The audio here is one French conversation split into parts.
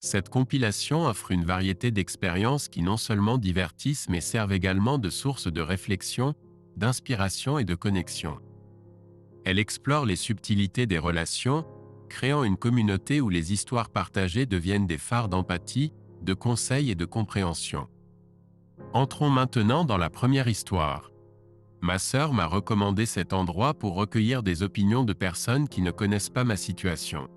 Cette compilation offre une variété d'expériences qui non seulement divertissent mais servent également de source de réflexion, d'inspiration et de connexion. Elle explore les subtilités des relations, créant une communauté où les histoires partagées deviennent des phares d'empathie, de conseils et de compréhension. Entrons maintenant dans la première histoire. Ma sœur m'a recommandé cet endroit pour recueillir des opinions de personnes qui ne connaissent pas ma situation.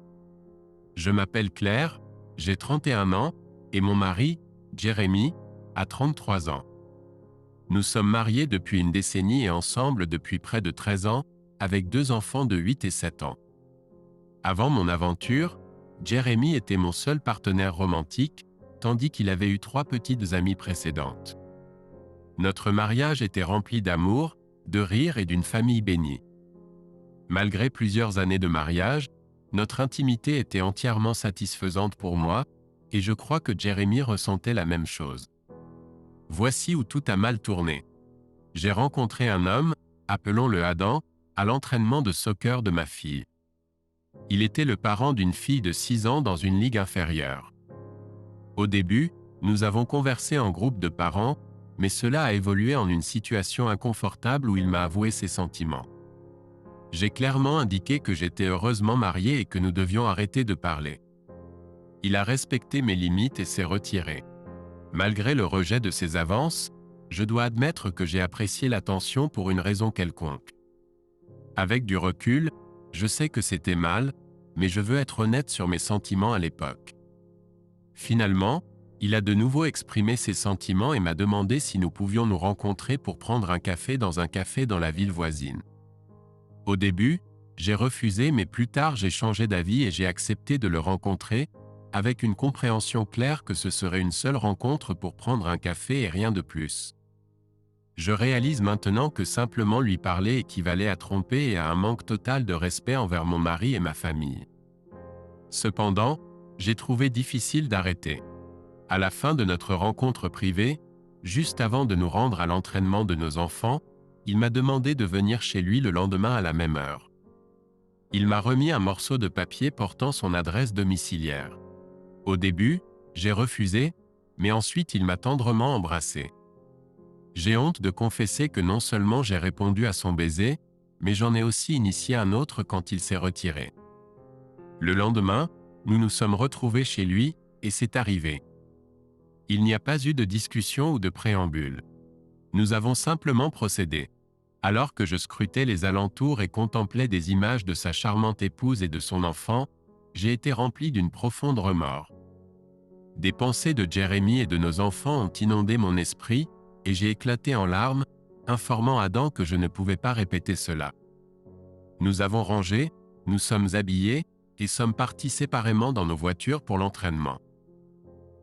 Je m'appelle Claire, j'ai 31 ans, et mon mari, Jérémy, a 33 ans. Nous sommes mariés depuis une décennie et ensemble depuis près de 13 ans, avec 2 enfants de 8 et 7 ans. Avant mon aventure, Jérémy était mon seul partenaire romantique, tandis qu'il avait eu 3 petites amies précédentes. Notre mariage était rempli d'amour, de rire et d'une famille bénie. Malgré plusieurs années de mariage, notre intimité était entièrement satisfaisante pour moi, et je crois que Jérémy ressentait la même chose. Voici où tout a mal tourné. J'ai rencontré un homme, appelons-le Adam, à l'entraînement de soccer de ma fille. Il était le parent d'une fille de 6 ans dans une ligue inférieure. Au début, nous avons conversé en groupe de parents, mais cela a évolué en une situation inconfortable où il m'a avoué ses sentiments. J'ai clairement indiqué que j'étais heureusement marié et que nous devions arrêter de parler. Il a respecté mes limites et s'est retiré. Malgré le rejet de ses avances, je dois admettre que j'ai apprécié l'attention pour une raison quelconque. Avec du recul, je sais que c'était mal, mais je veux être honnête sur mes sentiments à l'époque. Finalement, il a de nouveau exprimé ses sentiments et m'a demandé si nous pouvions nous rencontrer pour prendre un café dans la ville voisine. Au début, j'ai refusé, mais plus tard j'ai changé d'avis et j'ai accepté de le rencontrer, avec une compréhension claire que ce serait une seule rencontre pour prendre un café et rien de plus. Je réalise maintenant que simplement lui parler équivalait à tromper et à un manque total de respect envers mon mari et ma famille. Cependant, j'ai trouvé difficile d'arrêter. À la fin de notre rencontre privée, juste avant de nous rendre à l'entraînement de nos enfants, il m'a demandé de venir chez lui le lendemain à la même heure. Il m'a remis un morceau de papier portant son adresse domiciliaire. Au début, j'ai refusé, mais ensuite il m'a tendrement embrassé. J'ai honte de confesser que non seulement j'ai répondu à son baiser, mais j'en ai aussi initié un autre quand il s'est retiré. Le lendemain, nous nous sommes retrouvés chez lui, et c'est arrivé. Il n'y a pas eu de discussion ou de préambule. Nous avons simplement procédé. Alors que je scrutais les alentours et contemplais des images de sa charmante épouse et de son enfant, j'ai été rempli d'une profonde remords. Des pensées de Jérémy et de nos enfants ont inondé mon esprit, et j'ai éclaté en larmes, informant Adam que je ne pouvais pas répéter cela. Nous avons rangé, nous sommes habillés, et sommes partis séparément dans nos voitures pour l'entraînement.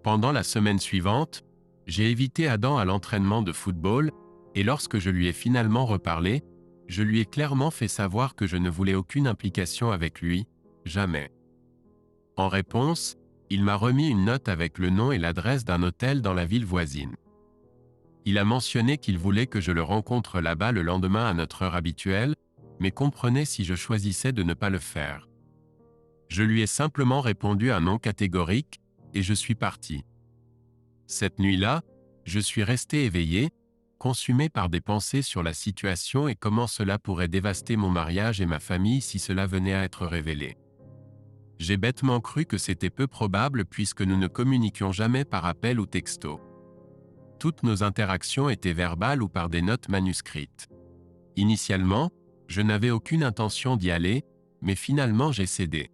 Pendant la semaine suivante, j'ai évité Adam à l'entraînement de football, et lorsque je lui ai finalement reparlé, je lui ai clairement fait savoir que je ne voulais aucune implication avec lui, jamais. En réponse, il m'a remis une note avec le nom et l'adresse d'un hôtel dans la ville voisine. Il a mentionné qu'il voulait que je le rencontre là-bas le lendemain à notre heure habituelle, mais comprenait si je choisissais de ne pas le faire. Je lui ai simplement répondu un non catégorique, et je suis parti. Cette nuit-là, je suis resté éveillé, consumé par des pensées sur la situation et comment cela pourrait dévaster mon mariage et ma famille si cela venait à être révélé. J'ai bêtement cru que c'était peu probable puisque nous ne communiquions jamais par appel ou texto. Toutes nos interactions étaient verbales ou par des notes manuscrites. Initialement, je n'avais aucune intention d'y aller, mais finalement j'ai cédé.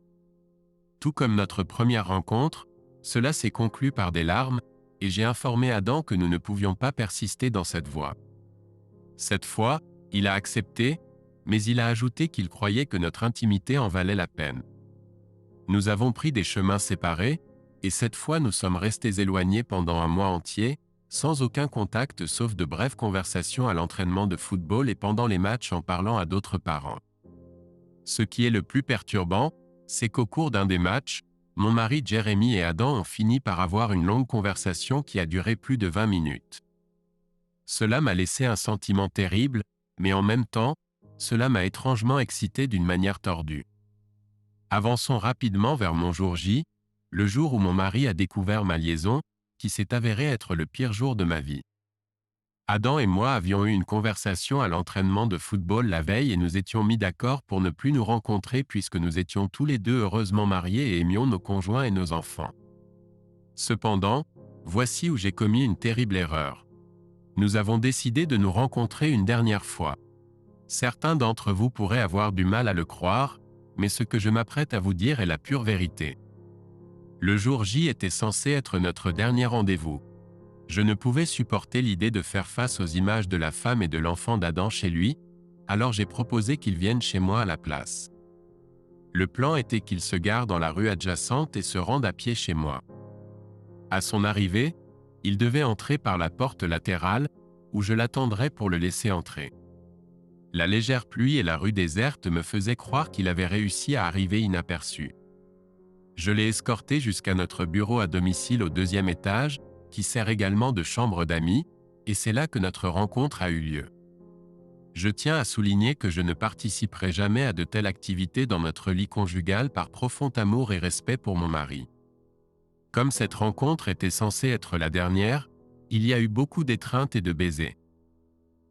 Tout comme notre première rencontre, cela s'est conclu par des larmes, et j'ai informé Adam que nous ne pouvions pas persister dans cette voie. Cette fois, il a accepté, mais il a ajouté qu'il croyait que notre intimité en valait la peine. Nous avons pris des chemins séparés, et cette fois nous sommes restés éloignés pendant un mois entier, sans aucun contact sauf de brèves conversations à l'entraînement de football et pendant les matchs en parlant à d'autres parents. Ce qui est le plus perturbant, c'est qu'au cours d'un des matchs, mon mari Jérémy et Adam ont fini par avoir une longue conversation qui a duré plus de 20 minutes. Cela m'a laissé un sentiment terrible, mais en même temps, cela m'a étrangement excité d'une manière tordue. Avançons rapidement vers mon jour J, le jour où mon mari a découvert ma liaison, qui s'est avéré être le pire jour de ma vie. Adam et moi avions eu une conversation à l'entraînement de football la veille et nous étions mis d'accord pour ne plus nous rencontrer puisque nous étions tous les deux heureusement mariés et aimions nos conjoints et nos enfants. Cependant, voici où j'ai commis une terrible erreur. Nous avons décidé de nous rencontrer une dernière fois. Certains d'entre vous pourraient avoir du mal à le croire, mais ce que je m'apprête à vous dire est la pure vérité. Le jour J était censé être notre dernier rendez-vous. Je ne pouvais supporter l'idée de faire face aux images de la femme et de l'enfant d'Adam chez lui, alors j'ai proposé qu'il vienne chez moi à la place. Le plan était qu'il se gare dans la rue adjacente et se rende à pied chez moi. À son arrivée, il devait entrer par la porte latérale, où je l'attendrais pour le laisser entrer. La légère pluie et la rue déserte me faisaient croire qu'il avait réussi à arriver inaperçu. Je l'ai escorté jusqu'à notre bureau à domicile au 2e étage, qui sert également de chambre d'amis, et c'est là que notre rencontre a eu lieu. Je tiens à souligner que je ne participerai jamais à de telles activités dans notre lit conjugal par profond amour et respect pour mon mari. Comme cette rencontre était censée être la dernière, il y a eu beaucoup d'étreintes et de baisers.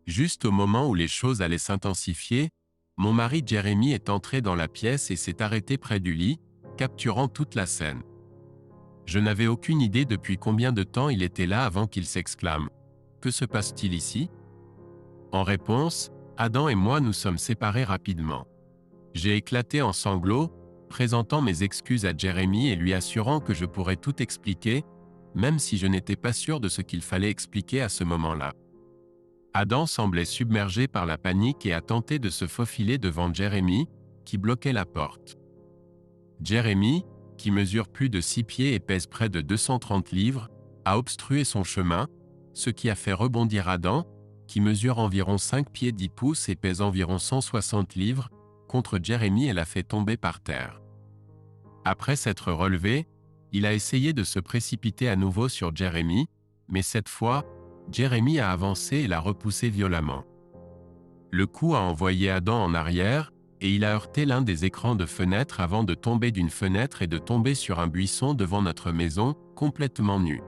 Juste au moment où les choses allaient s'intensifier, mon mari Jérémy est entré dans la pièce et s'est arrêté près du lit, capturant toute la scène. Je n'avais aucune idée depuis combien de temps il était là avant qu'il s'exclame « Que se passe-t-il ici ?» En réponse, Adam et moi nous sommes séparés rapidement. J'ai éclaté en sanglots, présentant mes excuses à Jérémy et lui assurant que je pourrais tout expliquer, même si je n'étais pas sûr de ce qu'il fallait expliquer à ce moment-là. Adam semblait submergé par la panique et a tenté de se faufiler devant Jérémy, qui bloquait la porte. Jérémy, qui mesure plus de 6 pieds et pèse près de 230 livres, a obstrué son chemin, ce qui a fait rebondir Adam, qui mesure environ 5 pieds 10 pouces et pèse environ 160 livres, contre Jérémy et l'a fait tomber par terre. Après s'être relevé, il a essayé de se précipiter à nouveau sur Jérémy, mais cette fois, Jérémy a avancé et l'a repoussé violemment. Le coup a envoyé Adam en arrière, et il a heurté l'un des écrans de fenêtre avant de tomber d'une fenêtre et de tomber sur un buisson devant notre maison, complètement nu.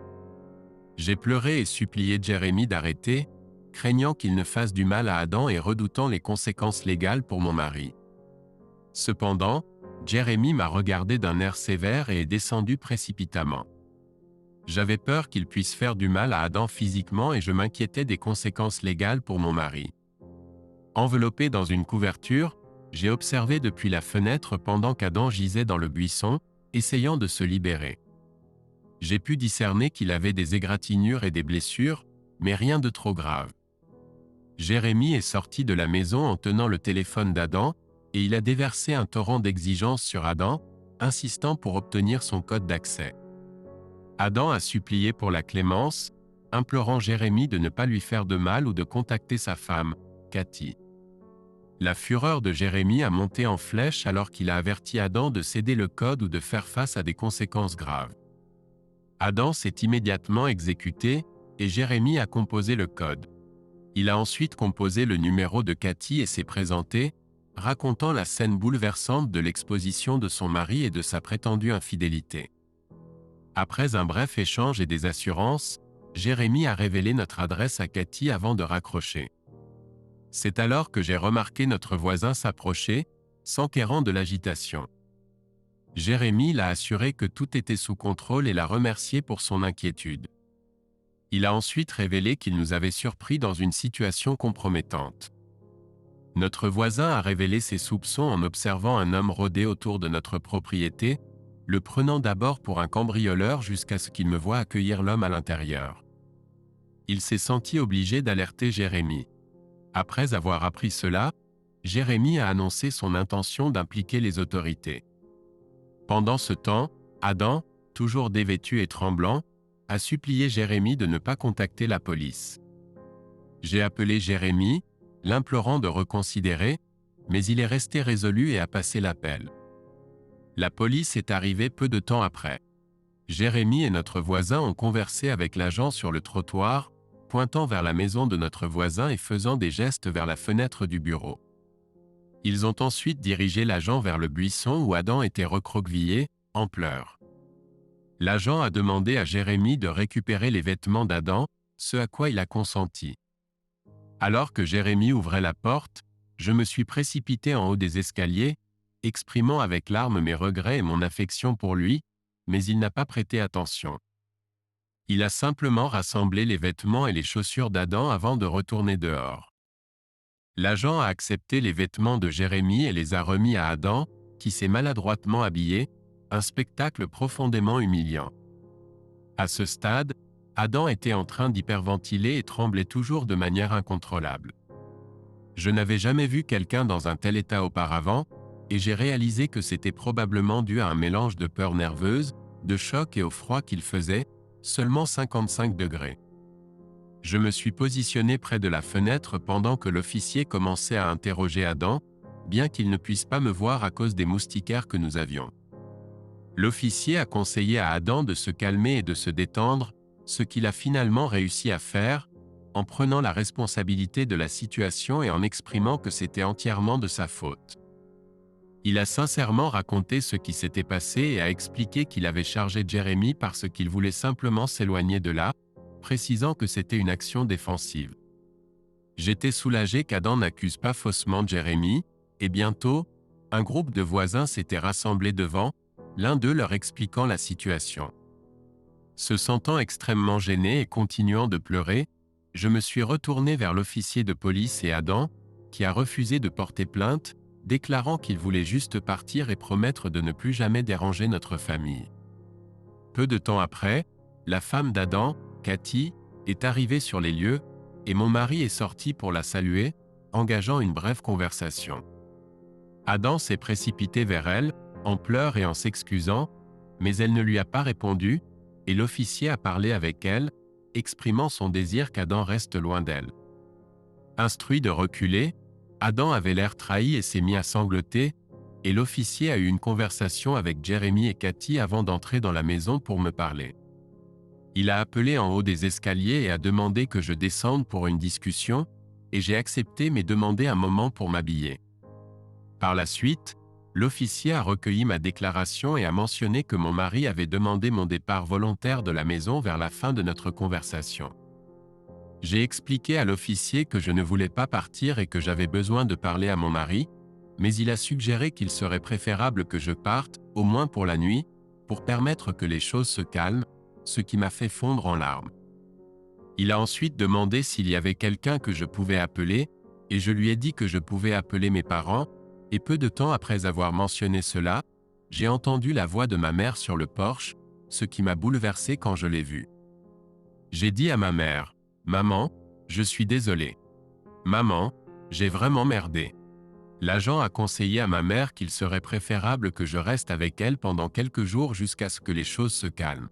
J'ai pleuré et supplié Jérémy d'arrêter, craignant qu'il ne fasse du mal à Adam et redoutant les conséquences légales pour mon mari. Cependant, Jérémy m'a regardé d'un air sévère et est descendu précipitamment. J'avais peur qu'il puisse faire du mal à Adam physiquement et je m'inquiétais des conséquences légales pour mon mari. Enveloppé dans une couverture, j'ai observé depuis la fenêtre pendant qu'Adam gisait dans le buisson, essayant de se libérer. J'ai pu discerner qu'il avait des égratignures et des blessures, mais rien de trop grave. Jérémy est sorti de la maison en tenant le téléphone d'Adam, et il a déversé un torrent d'exigences sur Adam, insistant pour obtenir son code d'accès. Adam a supplié pour la clémence, implorant Jérémy de ne pas lui faire de mal ou de contacter sa femme, Cathy. La fureur de Jérémy a monté en flèche alors qu'il a averti Adam de céder le code ou de faire face à des conséquences graves. Adam s'est immédiatement exécuté, et Jérémy a composé le code. Il a ensuite composé le numéro de Cathy et s'est présenté, racontant la scène bouleversante de l'exposition de son mari et de sa prétendue infidélité. Après un bref échange et des assurances, Jérémy a révélé notre adresse à Cathy avant de raccrocher. C'est alors que j'ai remarqué notre voisin s'approcher, s'enquérant de l'agitation. Jérémy l'a assuré que tout était sous contrôle et l'a remercié pour son inquiétude. Il a ensuite révélé qu'il nous avait surpris dans une situation compromettante. Notre voisin a révélé ses soupçons en observant un homme rôder autour de notre propriété, le prenant d'abord pour un cambrioleur jusqu'à ce qu'il me voie accueillir l'homme à l'intérieur. Il s'est senti obligé d'alerter Jérémy. Après avoir appris cela, Jérémy a annoncé son intention d'impliquer les autorités. Pendant ce temps, Adam, toujours dévêtu et tremblant, a supplié Jérémy de ne pas contacter la police. J'ai appelé Jérémy, l'implorant de reconsidérer, mais il est resté résolu et a passé l'appel. La police est arrivée peu de temps après. Jérémy et notre voisin ont conversé avec l'agent sur le trottoir, pointant vers la maison de notre voisin et faisant des gestes vers la fenêtre du bureau. Ils ont ensuite dirigé l'agent vers le buisson où Adam était recroquevillé, en pleurs. L'agent a demandé à Jérémie de récupérer les vêtements d'Adam, ce à quoi il a consenti. Alors que Jérémie ouvrait la porte, je me suis précipité en haut des escaliers, exprimant avec larmes mes regrets et mon affection pour lui, mais il n'a pas prêté attention. Il a simplement rassemblé les vêtements et les chaussures d'Adam avant de retourner dehors. L'agent a accepté les vêtements de Jérémie et les a remis à Adam, qui s'est maladroitement habillé, un spectacle profondément humiliant. À ce stade, Adam était en train d'hyperventiler et tremblait toujours de manière incontrôlable. Je n'avais jamais vu quelqu'un dans un tel état auparavant, et j'ai réalisé que c'était probablement dû à un mélange de peur nerveuse, de choc et au froid qu'il faisait, seulement 55 degrés. Je me suis positionné près de la fenêtre pendant que l'officier commençait à interroger Adam, bien qu'il ne puisse pas me voir à cause des moustiquaires que nous avions. L'officier a conseillé à Adam de se calmer et de se détendre, ce qu'il a finalement réussi à faire, en prenant la responsabilité de la situation et en exprimant que c'était entièrement de sa faute. Il a sincèrement raconté ce qui s'était passé et a expliqué qu'il avait chargé Jérémie parce qu'il voulait simplement s'éloigner de là, précisant que c'était une action défensive. J'étais soulagé qu'Adam n'accuse pas faussement Jérémie, et bientôt, un groupe de voisins s'était rassemblé devant, l'un d'eux leur expliquant la situation. Se sentant extrêmement gêné et continuant de pleurer, je me suis retourné vers l'officier de police et Adam, qui a refusé de porter plainte, déclarant qu'il voulait juste partir et promettre de ne plus jamais déranger notre famille. Peu de temps après, la femme d'Adam, Cathy, est arrivée sur les lieux, et mon mari est sorti pour la saluer, engageant une brève conversation. Adam s'est précipité vers elle, en pleurs et en s'excusant, mais elle ne lui a pas répondu, et l'officier a parlé avec elle, exprimant son désir qu'Adam reste loin d'elle. Instruit de reculer, Adam avait l'air trahi et s'est mis à sangloter, et l'officier a eu une conversation avec Jérémie et Cathy avant d'entrer dans la maison pour me parler. Il a appelé en haut des escaliers et a demandé que je descende pour une discussion, et j'ai accepté mais demandé un moment pour m'habiller. Par la suite, l'officier a recueilli ma déclaration et a mentionné que mon mari avait demandé mon départ volontaire de la maison vers la fin de notre conversation. J'ai expliqué à l'officier que je ne voulais pas partir et que j'avais besoin de parler à mon mari, mais il a suggéré qu'il serait préférable que je parte, au moins pour la nuit, pour permettre que les choses se calment, ce qui m'a fait fondre en larmes. Il a ensuite demandé s'il y avait quelqu'un que je pouvais appeler, et je lui ai dit que je pouvais appeler mes parents, et peu de temps après avoir mentionné cela, j'ai entendu la voix de ma mère sur le porche, ce qui m'a bouleversé quand je l'ai vue. J'ai dit à ma mère, « Maman, je suis désolé. Maman, j'ai vraiment merdé. » L'agent a conseillé à ma mère qu'il serait préférable que je reste avec elle pendant quelques jours jusqu'à ce que les choses se calment.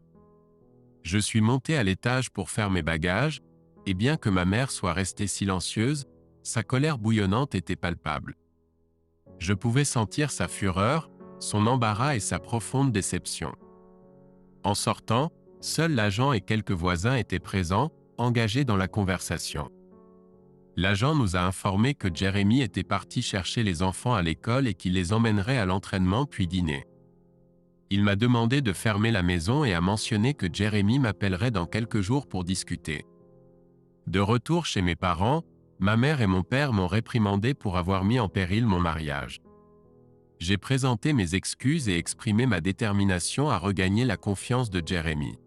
Je suis monté à l'étage pour faire mes bagages, et bien que ma mère soit restée silencieuse, sa colère bouillonnante était palpable. Je pouvais sentir sa fureur, son embarras et sa profonde déception. En sortant, seul l'agent et quelques voisins étaient présents, engagés dans la conversation. L'agent nous a informé que Jérémie était parti chercher les enfants à l'école et qu'il les emmènerait à l'entraînement puis dîner. Il m'a demandé de fermer la maison et a mentionné que Jérémie m'appellerait dans quelques jours pour discuter. De retour chez mes parents, ma mère et mon père m'ont réprimandé pour avoir mis en péril mon mariage. J'ai présenté mes excuses et exprimé ma détermination à regagner la confiance de Jérémie.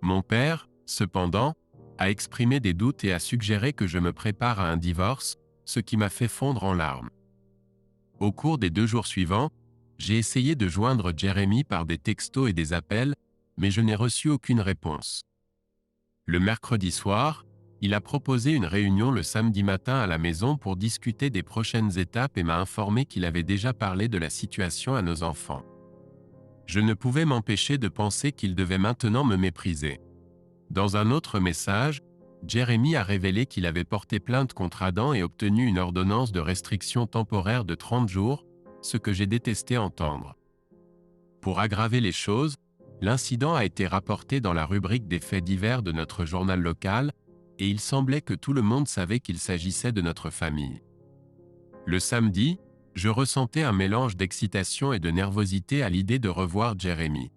Mon père, cependant, a exprimé des doutes et a suggéré que je me prépare à un divorce, ce qui m'a fait fondre en larmes. Au cours des 2 jours suivants, j'ai essayé de joindre Jérémie par des textos et des appels, mais je n'ai reçu aucune réponse. Le mercredi soir, il a proposé une réunion le samedi matin à la maison pour discuter des prochaines étapes et m'a informé qu'il avait déjà parlé de la situation à nos enfants. Je ne pouvais m'empêcher de penser qu'il devait maintenant me mépriser. Dans un autre message, Jérémie a révélé qu'il avait porté plainte contre Adam et obtenu une ordonnance de restriction temporaire de 30 jours, ce que j'ai détesté entendre. Pour aggraver les choses, l'incident a été rapporté dans la rubrique des faits divers de notre journal local, et il semblait que tout le monde savait qu'il s'agissait de notre famille. Le samedi, je ressentais un mélange d'excitation et de nervosité à l'idée de revoir Jérémie.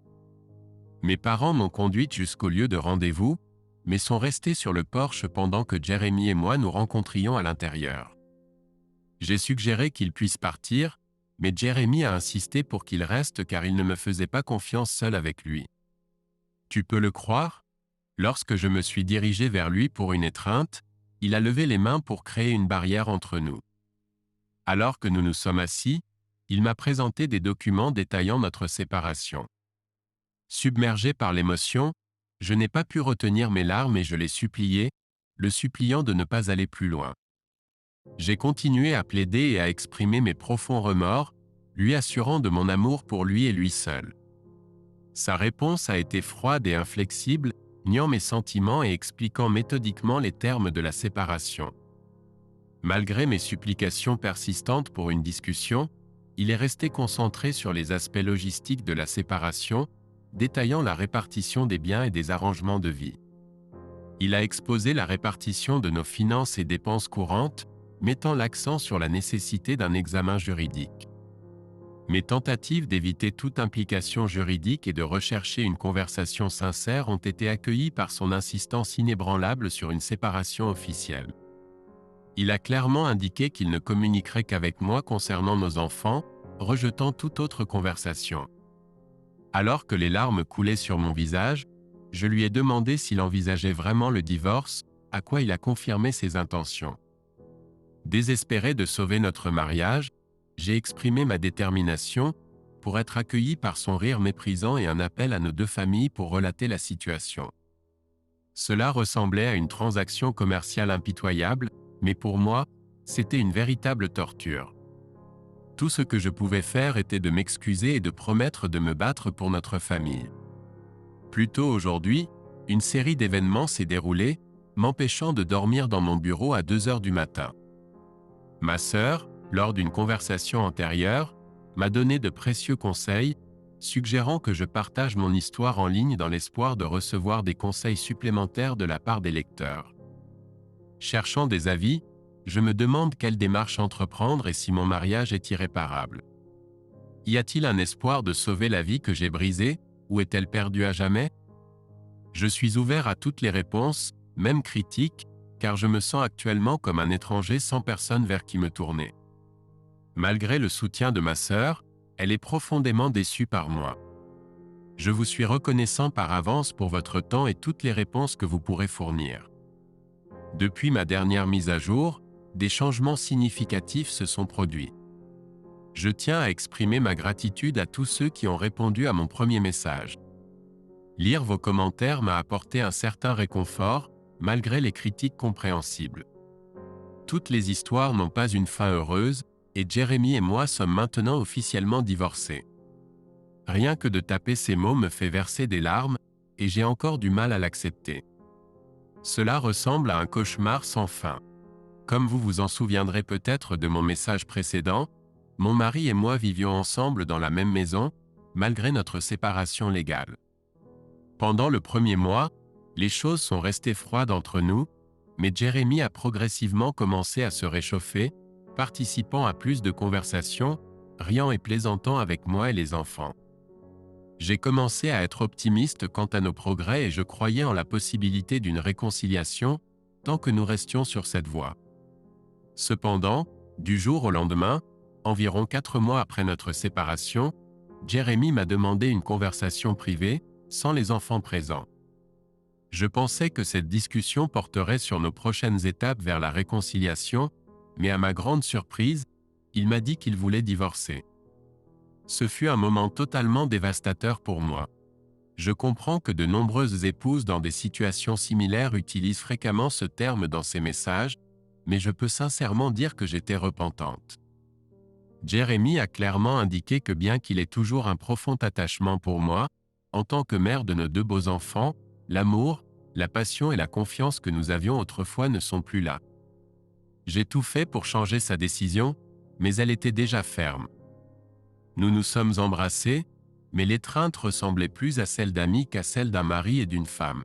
Mes parents m'ont conduite jusqu'au lieu de rendez-vous, mais sont restés sur le porche pendant que Jérémie et moi nous rencontrions à l'intérieur. J'ai suggéré qu'il puisse partir, mais Jérémie a insisté pour qu'il reste car il ne me faisait pas confiance seul avec lui. Tu peux le croire? Lorsque je me suis dirigé vers lui pour une étreinte, il a levé les mains pour créer une barrière entre nous. Alors que nous nous sommes assis, il m'a présenté des documents détaillant notre séparation. Submergé par l'émotion, je n'ai pas pu retenir mes larmes et je l'ai supplié, le suppliant de ne pas aller plus loin. J'ai continué à plaider et à exprimer mes profonds remords, lui assurant de mon amour pour lui et lui seul. Sa réponse a été froide et inflexible, niant mes sentiments et expliquant méthodiquement les termes de la séparation. Malgré mes supplications persistantes pour une discussion, il est resté concentré sur les aspects logistiques de la séparation, détaillant la répartition des biens et des arrangements de vie. Il a exposé la répartition de nos finances et dépenses courantes, mettant l'accent sur la nécessité d'un examen juridique. Mes tentatives d'éviter toute implication juridique et de rechercher une conversation sincère ont été accueillies par son insistance inébranlable sur une séparation officielle. Il a clairement indiqué qu'il ne communiquerait qu'avec moi concernant nos enfants, rejetant toute autre conversation. Alors que les larmes coulaient sur mon visage, je lui ai demandé s'il envisageait vraiment le divorce, à quoi il a confirmé ses intentions. Désespéré de sauver notre mariage, j'ai exprimé ma détermination, pour être accueilli par son rire méprisant et un appel à nos deux familles pour relater la situation. Cela ressemblait à une transaction commerciale impitoyable, mais pour moi, c'était une véritable torture. Tout ce que je pouvais faire était de m'excuser et de promettre de me battre pour notre famille. Plus tôt aujourd'hui, une série d'événements s'est déroulée, m'empêchant de dormir dans mon bureau à 2 heures du matin. Ma sœur, lors d'une conversation antérieure, m'a donné de précieux conseils, suggérant que je partage mon histoire en ligne dans l'espoir de recevoir des conseils supplémentaires de la part des lecteurs. Cherchant des avis, je me demande quelle démarche entreprendre et si mon mariage est irréparable. Y a-t-il un espoir de sauver la vie que j'ai brisée, ou est-elle perdue à jamais? Je suis ouvert à toutes les réponses, même critiques, car je me sens actuellement comme un étranger sans personne vers qui me tourner. Malgré le soutien de ma sœur, elle est profondément déçue par moi. Je vous suis reconnaissant par avance pour votre temps et toutes les réponses que vous pourrez fournir. Depuis ma dernière mise à jour, des changements significatifs se sont produits. Je tiens à exprimer ma gratitude à tous ceux qui ont répondu à mon premier message. Lire vos commentaires m'a apporté un certain réconfort, malgré les critiques compréhensibles. Toutes les histoires n'ont pas une fin heureuse, et Jérémie et moi sommes maintenant officiellement divorcés. Rien que de taper ces mots me fait verser des larmes, et j'ai encore du mal à l'accepter. Cela ressemble à un cauchemar sans fin. Comme vous vous en souviendrez peut-être de mon message précédent, mon mari et moi vivions ensemble dans la même maison, malgré notre séparation légale. Pendant le premier mois, les choses sont restées froides entre nous, mais Jérémie a progressivement commencé à se réchauffer, participant à plus de conversations, riant et plaisantant avec moi et les enfants. J'ai commencé à être optimiste quant à nos progrès et je croyais en la possibilité d'une réconciliation, tant que nous restions sur cette voie. Cependant, du jour au lendemain, environ 4 mois après notre séparation, Jérémie m'a demandé une conversation privée, sans les enfants présents. Je pensais que cette discussion porterait sur nos prochaines étapes vers la réconciliation, mais à ma grande surprise, il m'a dit qu'il voulait divorcer. Ce fut un moment totalement dévastateur pour moi. Je comprends que de nombreuses épouses dans des situations similaires utilisent fréquemment ce terme dans ces messages, mais je peux sincèrement dire que j'étais repentante. Jérémie a clairement indiqué que bien qu'il ait toujours un profond attachement pour moi, en tant que mère de nos 2 beaux enfants, l'amour, la passion et la confiance que nous avions autrefois ne sont plus là. J'ai tout fait pour changer sa décision, mais elle était déjà ferme. Nous nous sommes embrassés, mais l'étreinte ressemblait plus à celle d'amis qu'à celle d'un mari et d'une femme.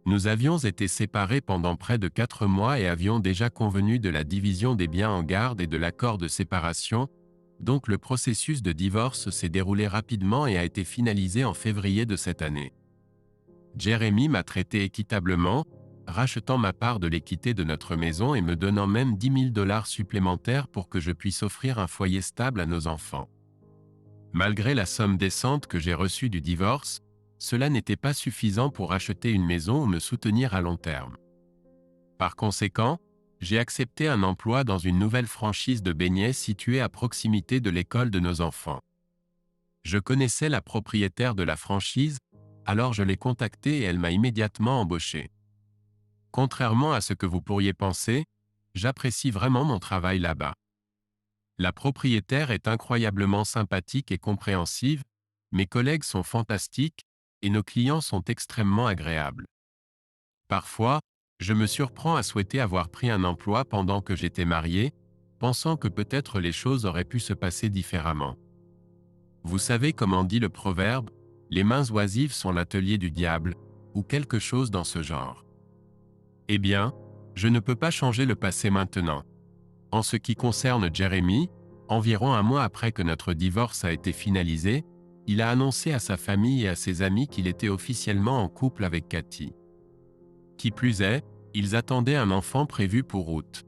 Nous avions été séparés pendant près de 4 mois et avions déjà convenu de la division des biens en garde et de l'accord de séparation, donc le processus de divorce s'est déroulé rapidement et a été finalisé en février de cette année. Jeremy m'a traité équitablement, rachetant ma part de l'équité de notre maison et me donnant même 10 000 $ supplémentaires pour que je puisse offrir un foyer stable à nos enfants. Malgré la somme décente que j'ai reçue du divorce, cela n'était pas suffisant pour acheter une maison ou me soutenir à long terme. Par conséquent, j'ai accepté un emploi dans une nouvelle franchise de beignets située à proximité de l'école de nos enfants. Je connaissais la propriétaire de la franchise, alors je l'ai contactée et elle m'a immédiatement embauché. Contrairement à ce que vous pourriez penser, j'apprécie vraiment mon travail là-bas. La propriétaire est incroyablement sympathique et compréhensive, mes collègues sont fantastiques et nos clients sont extrêmement agréables. Parfois, je me surprends à souhaiter avoir pris un emploi pendant que j'étais marié, pensant que peut-être les choses auraient pu se passer différemment. Vous savez comment dit le proverbe, « Les mains oisives sont l'atelier du diable » ou quelque chose dans ce genre. Eh bien, je ne peux pas changer le passé maintenant. En ce qui concerne Jeremy, environ un mois après que notre divorce a été finalisé, il a annoncé à sa famille et à ses amis qu'il était officiellement en couple avec Cathy. Qui plus est, ils attendaient un enfant prévu pour août.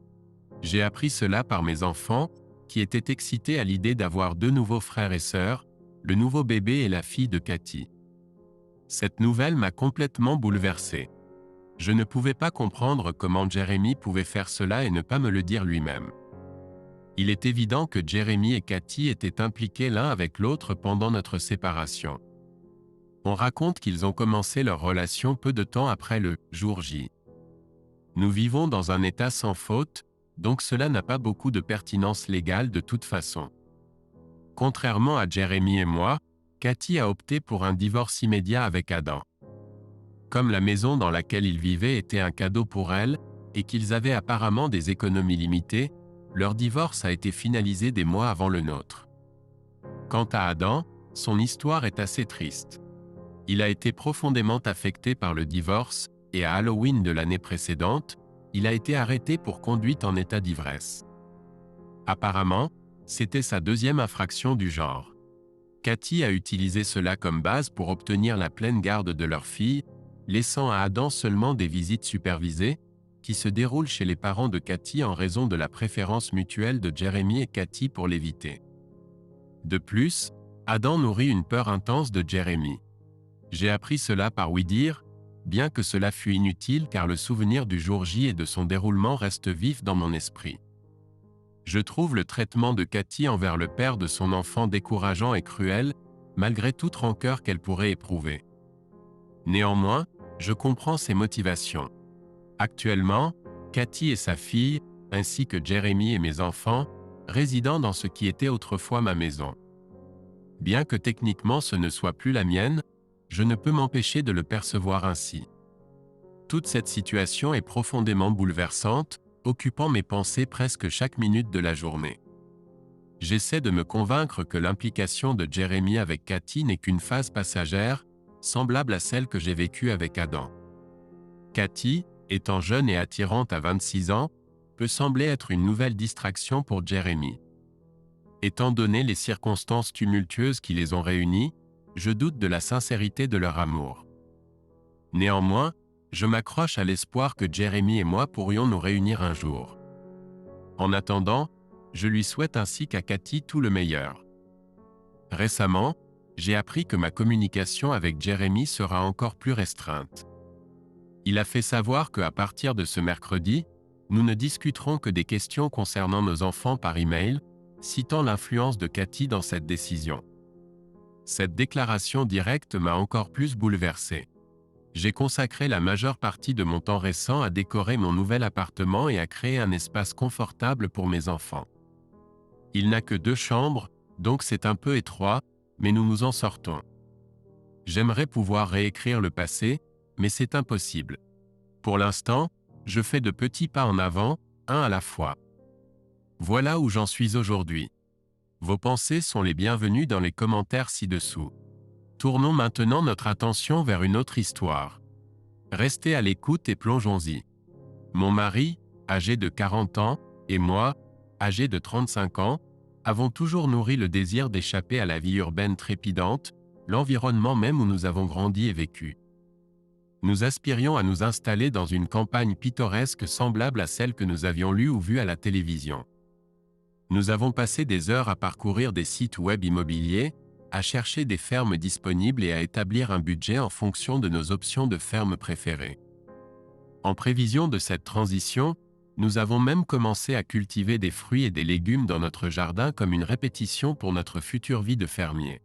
J'ai appris cela par mes enfants, qui étaient excités à l'idée d'avoir 2 nouveaux frères et sœurs, le nouveau bébé et la fille de Cathy. Cette nouvelle m'a complètement bouleversé. Je ne pouvais pas comprendre comment Jeremy pouvait faire cela et ne pas me le dire lui-même. Il est évident que Jeremy et Cathy étaient impliqués l'un avec l'autre pendant notre séparation. On raconte qu'ils ont commencé leur relation peu de temps après le jour J. Nous vivons dans un état sans faute, donc cela n'a pas beaucoup de pertinence légale de toute façon. Contrairement à Jeremy et moi, Cathy a opté pour un divorce immédiat avec Adam. Comme la maison dans laquelle ils vivaient était un cadeau pour elle, et qu'ils avaient apparemment des économies limitées, leur divorce a été finalisé des mois avant le nôtre. Quant à Adam, son histoire est assez triste. Il a été profondément affecté par le divorce, et à Halloween de l'année précédente, il a été arrêté pour conduite en état d'ivresse. Apparemment, c'était sa 2e infraction du genre. Cathy a utilisé cela comme base pour obtenir la pleine garde de leur fille, laissant à Adam seulement des visites supervisées, qui se déroulent chez les parents de Cathy en raison de la préférence mutuelle de Jeremy et Cathy pour l'éviter. De plus, Adam nourrit une peur intense de Jeremy. J'ai appris cela par ouï-dire, bien que cela fût inutile car le souvenir du jour J et de son déroulement reste vif dans mon esprit. Je trouve le traitement de Cathy envers le père de son enfant décourageant et cruel, malgré toute rancœur qu'elle pourrait éprouver. Néanmoins, je comprends ses motivations. Actuellement, Cathy et sa fille, ainsi que Jeremy et mes enfants, résident dans ce qui était autrefois ma maison. Bien que techniquement ce ne soit plus la mienne, je ne peux m'empêcher de le percevoir ainsi. Toute cette situation est profondément bouleversante, occupant mes pensées presque chaque minute de la journée. J'essaie de me convaincre que l'implication de Jeremy avec Cathy n'est qu'une phase passagère, semblable à celle que j'ai vécue avec Adam. Cathy, étant jeune et attirante à 26 ans, peut sembler être une nouvelle distraction pour Jeremy. Étant donné les circonstances tumultueuses qui les ont réunis, je doute de la sincérité de leur amour. Néanmoins, je m'accroche à l'espoir que Jeremy et moi pourrions nous réunir un jour. En attendant, je lui souhaite ainsi qu'à Cathy tout le meilleur. Récemment, j'ai appris que ma communication avec Jeremy sera encore plus restreinte. Il a fait savoir qu'à partir de ce mercredi, nous ne discuterons que des questions concernant nos enfants par email, citant l'influence de Cathy dans cette décision. Cette déclaration directe m'a encore plus bouleversé. J'ai consacré la majeure partie de mon temps récent à décorer mon nouvel appartement et à créer un espace confortable pour mes enfants. Il n'a que 2 chambres, donc c'est un peu étroit, mais nous nous en sortons. J'aimerais pouvoir réécrire le passé, mais c'est impossible. Pour l'instant, je fais de petits pas en avant, un à la fois. Voilà où j'en suis aujourd'hui. Vos pensées sont les bienvenues dans les commentaires ci-dessous. Tournons maintenant notre attention vers une autre histoire. Restez à l'écoute et plongeons-y. Mon mari, âgé de 40 ans, et moi, âgé de 35 ans, avons toujours nourri le désir d'échapper à la vie urbaine trépidante, l'environnement même où nous avons grandi et vécu. Nous aspirions à nous installer dans une campagne pittoresque semblable à celle que nous avions lue ou vue à la télévision. Nous avons passé des heures à parcourir des sites web immobiliers, à chercher des fermes disponibles et à établir un budget en fonction de nos options de ferme préférées. En prévision de cette transition, nous avons même commencé à cultiver des fruits et des légumes dans notre jardin comme une répétition pour notre future vie de fermier.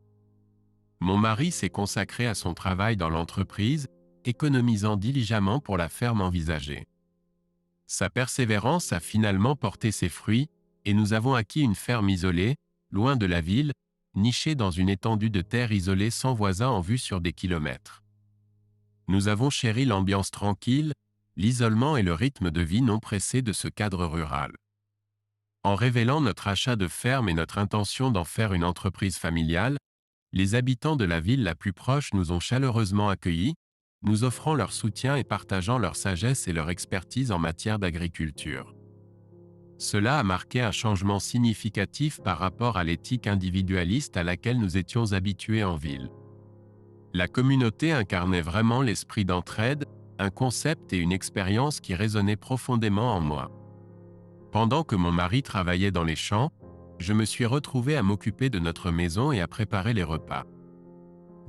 Mon mari s'est consacré à son travail dans l'entreprise, économisant diligemment pour la ferme envisagée. Sa persévérance a finalement porté ses fruits, et nous avons acquis une ferme isolée, loin de la ville, nichée dans une étendue de terre isolée sans voisins en vue sur des kilomètres. Nous avons chéri l'ambiance tranquille, l'isolement et le rythme de vie non pressé de ce cadre rural. En révélant notre achat de ferme et notre intention d'en faire une entreprise familiale, les habitants de la ville la plus proche nous ont chaleureusement accueillis, nous offrant leur soutien et partageant leur sagesse et leur expertise en matière d'agriculture. Cela a marqué un changement significatif par rapport à l'éthique individualiste à laquelle nous étions habitués en ville. La communauté incarnait vraiment l'esprit d'entraide, un concept et une expérience qui résonnaient profondément en moi. Pendant que mon mari travaillait dans les champs, je me suis retrouvé à m'occuper de notre maison et à préparer les repas.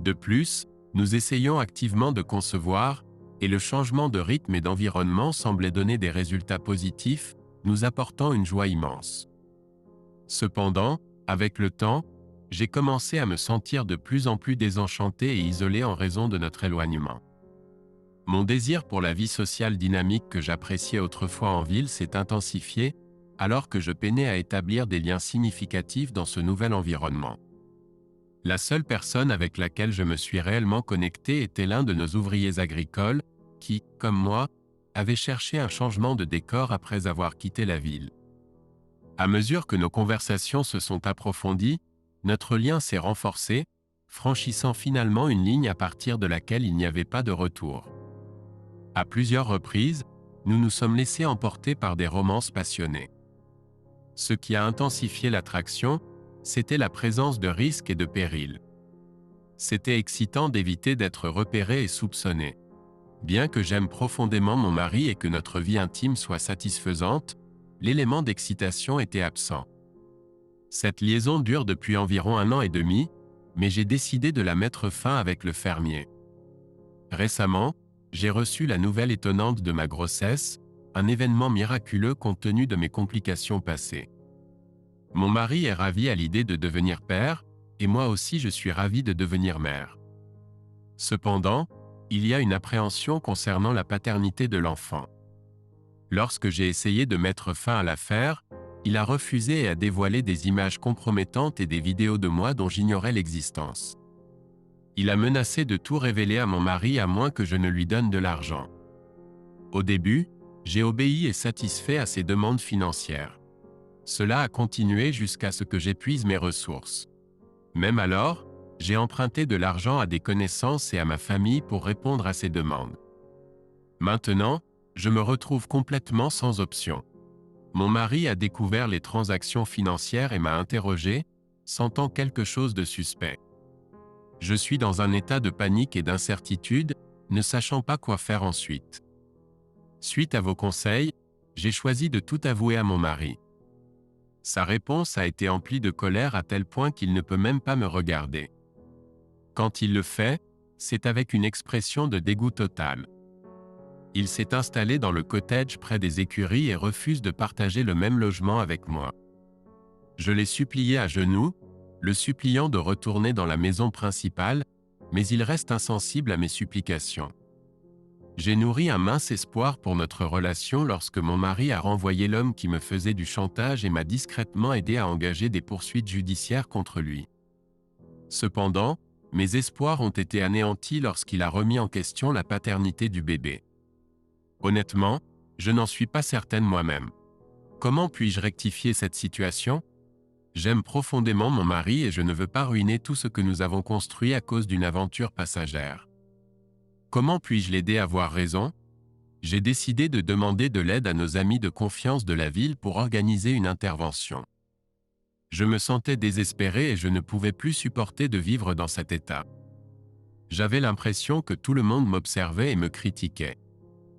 De plus, nous essayons activement de concevoir, et le changement de rythme et d'environnement semblait donner des résultats positifs, nous apportant une joie immense. Cependant, avec le temps, j'ai commencé à me sentir de plus en plus désenchanté et isolé en raison de notre éloignement. Mon désir pour la vie sociale dynamique que j'appréciais autrefois en ville s'est intensifié, alors que je peinais à établir des liens significatifs dans ce nouvel environnement. La seule personne avec laquelle je me suis réellement connecté était l'un de nos ouvriers agricoles, qui, comme moi, avait cherché un changement de décor après avoir quitté la ville. À mesure que nos conversations se sont approfondies, notre lien s'est renforcé, franchissant finalement une ligne à partir de laquelle il n'y avait pas de retour. À plusieurs reprises, nous nous sommes laissés emporter par des romances passionnées. Ce qui a intensifié l'attraction, c'était la présence de risques et de périls. C'était excitant d'éviter d'être repéré et soupçonné. Bien que j'aime profondément mon mari et que notre vie intime soit satisfaisante, l'élément d'excitation était absent. Cette liaison dure depuis environ 1 an et demi, mais j'ai décidé de la mettre fin avec le fermier. Récemment, j'ai reçu la nouvelle étonnante de ma grossesse, un événement miraculeux compte tenu de mes complications passées. Mon mari est ravi à l'idée de devenir père, et moi aussi je suis ravi de devenir mère. Cependant, il y a une appréhension concernant la paternité de l'enfant. Lorsque j'ai essayé de mettre fin à l'affaire, il a refusé et a dévoilé des images compromettantes et des vidéos de moi dont j'ignorais l'existence. Il a menacé de tout révéler à mon mari à moins que je ne lui donne de l'argent. Au début, j'ai obéi et satisfait à ses demandes financières. Cela a continué jusqu'à ce que j'épuise mes ressources. Même alors, j'ai emprunté de l'argent à des connaissances et à ma famille pour répondre à ces demandes. Maintenant, je me retrouve complètement sans option. Mon mari a découvert les transactions financières et m'a interrogé, sentant quelque chose de suspect. Je suis dans un état de panique et d'incertitude, ne sachant pas quoi faire ensuite. Suite à vos conseils, j'ai choisi de tout avouer à mon mari. Sa réponse a été emplie de colère à tel point qu'il ne peut même pas me regarder. Quand il le fait, c'est avec une expression de dégoût total. Il s'est installé dans le cottage près des écuries et refuse de partager le même logement avec moi. Je l'ai supplié à genoux, le suppliant de retourner dans la maison principale, mais il reste insensible à mes supplications. J'ai nourri un mince espoir pour notre relation lorsque mon mari a renvoyé l'homme qui me faisait du chantage et m'a discrètement aidé à engager des poursuites judiciaires contre lui. Cependant, mes espoirs ont été anéantis lorsqu'il a remis en question la paternité du bébé. Honnêtement, je n'en suis pas certaine moi-même. Comment puis-je rectifier cette situation ? J'aime profondément mon mari et je ne veux pas ruiner tout ce que nous avons construit à cause d'une aventure passagère. Comment puis-je l'aider à avoir raison ? J'ai décidé de demander de l'aide à nos amis de confiance de la ville pour organiser une intervention. Je me sentais désespéré et je ne pouvais plus supporter de vivre dans cet état. J'avais l'impression que tout le monde m'observait et me critiquait.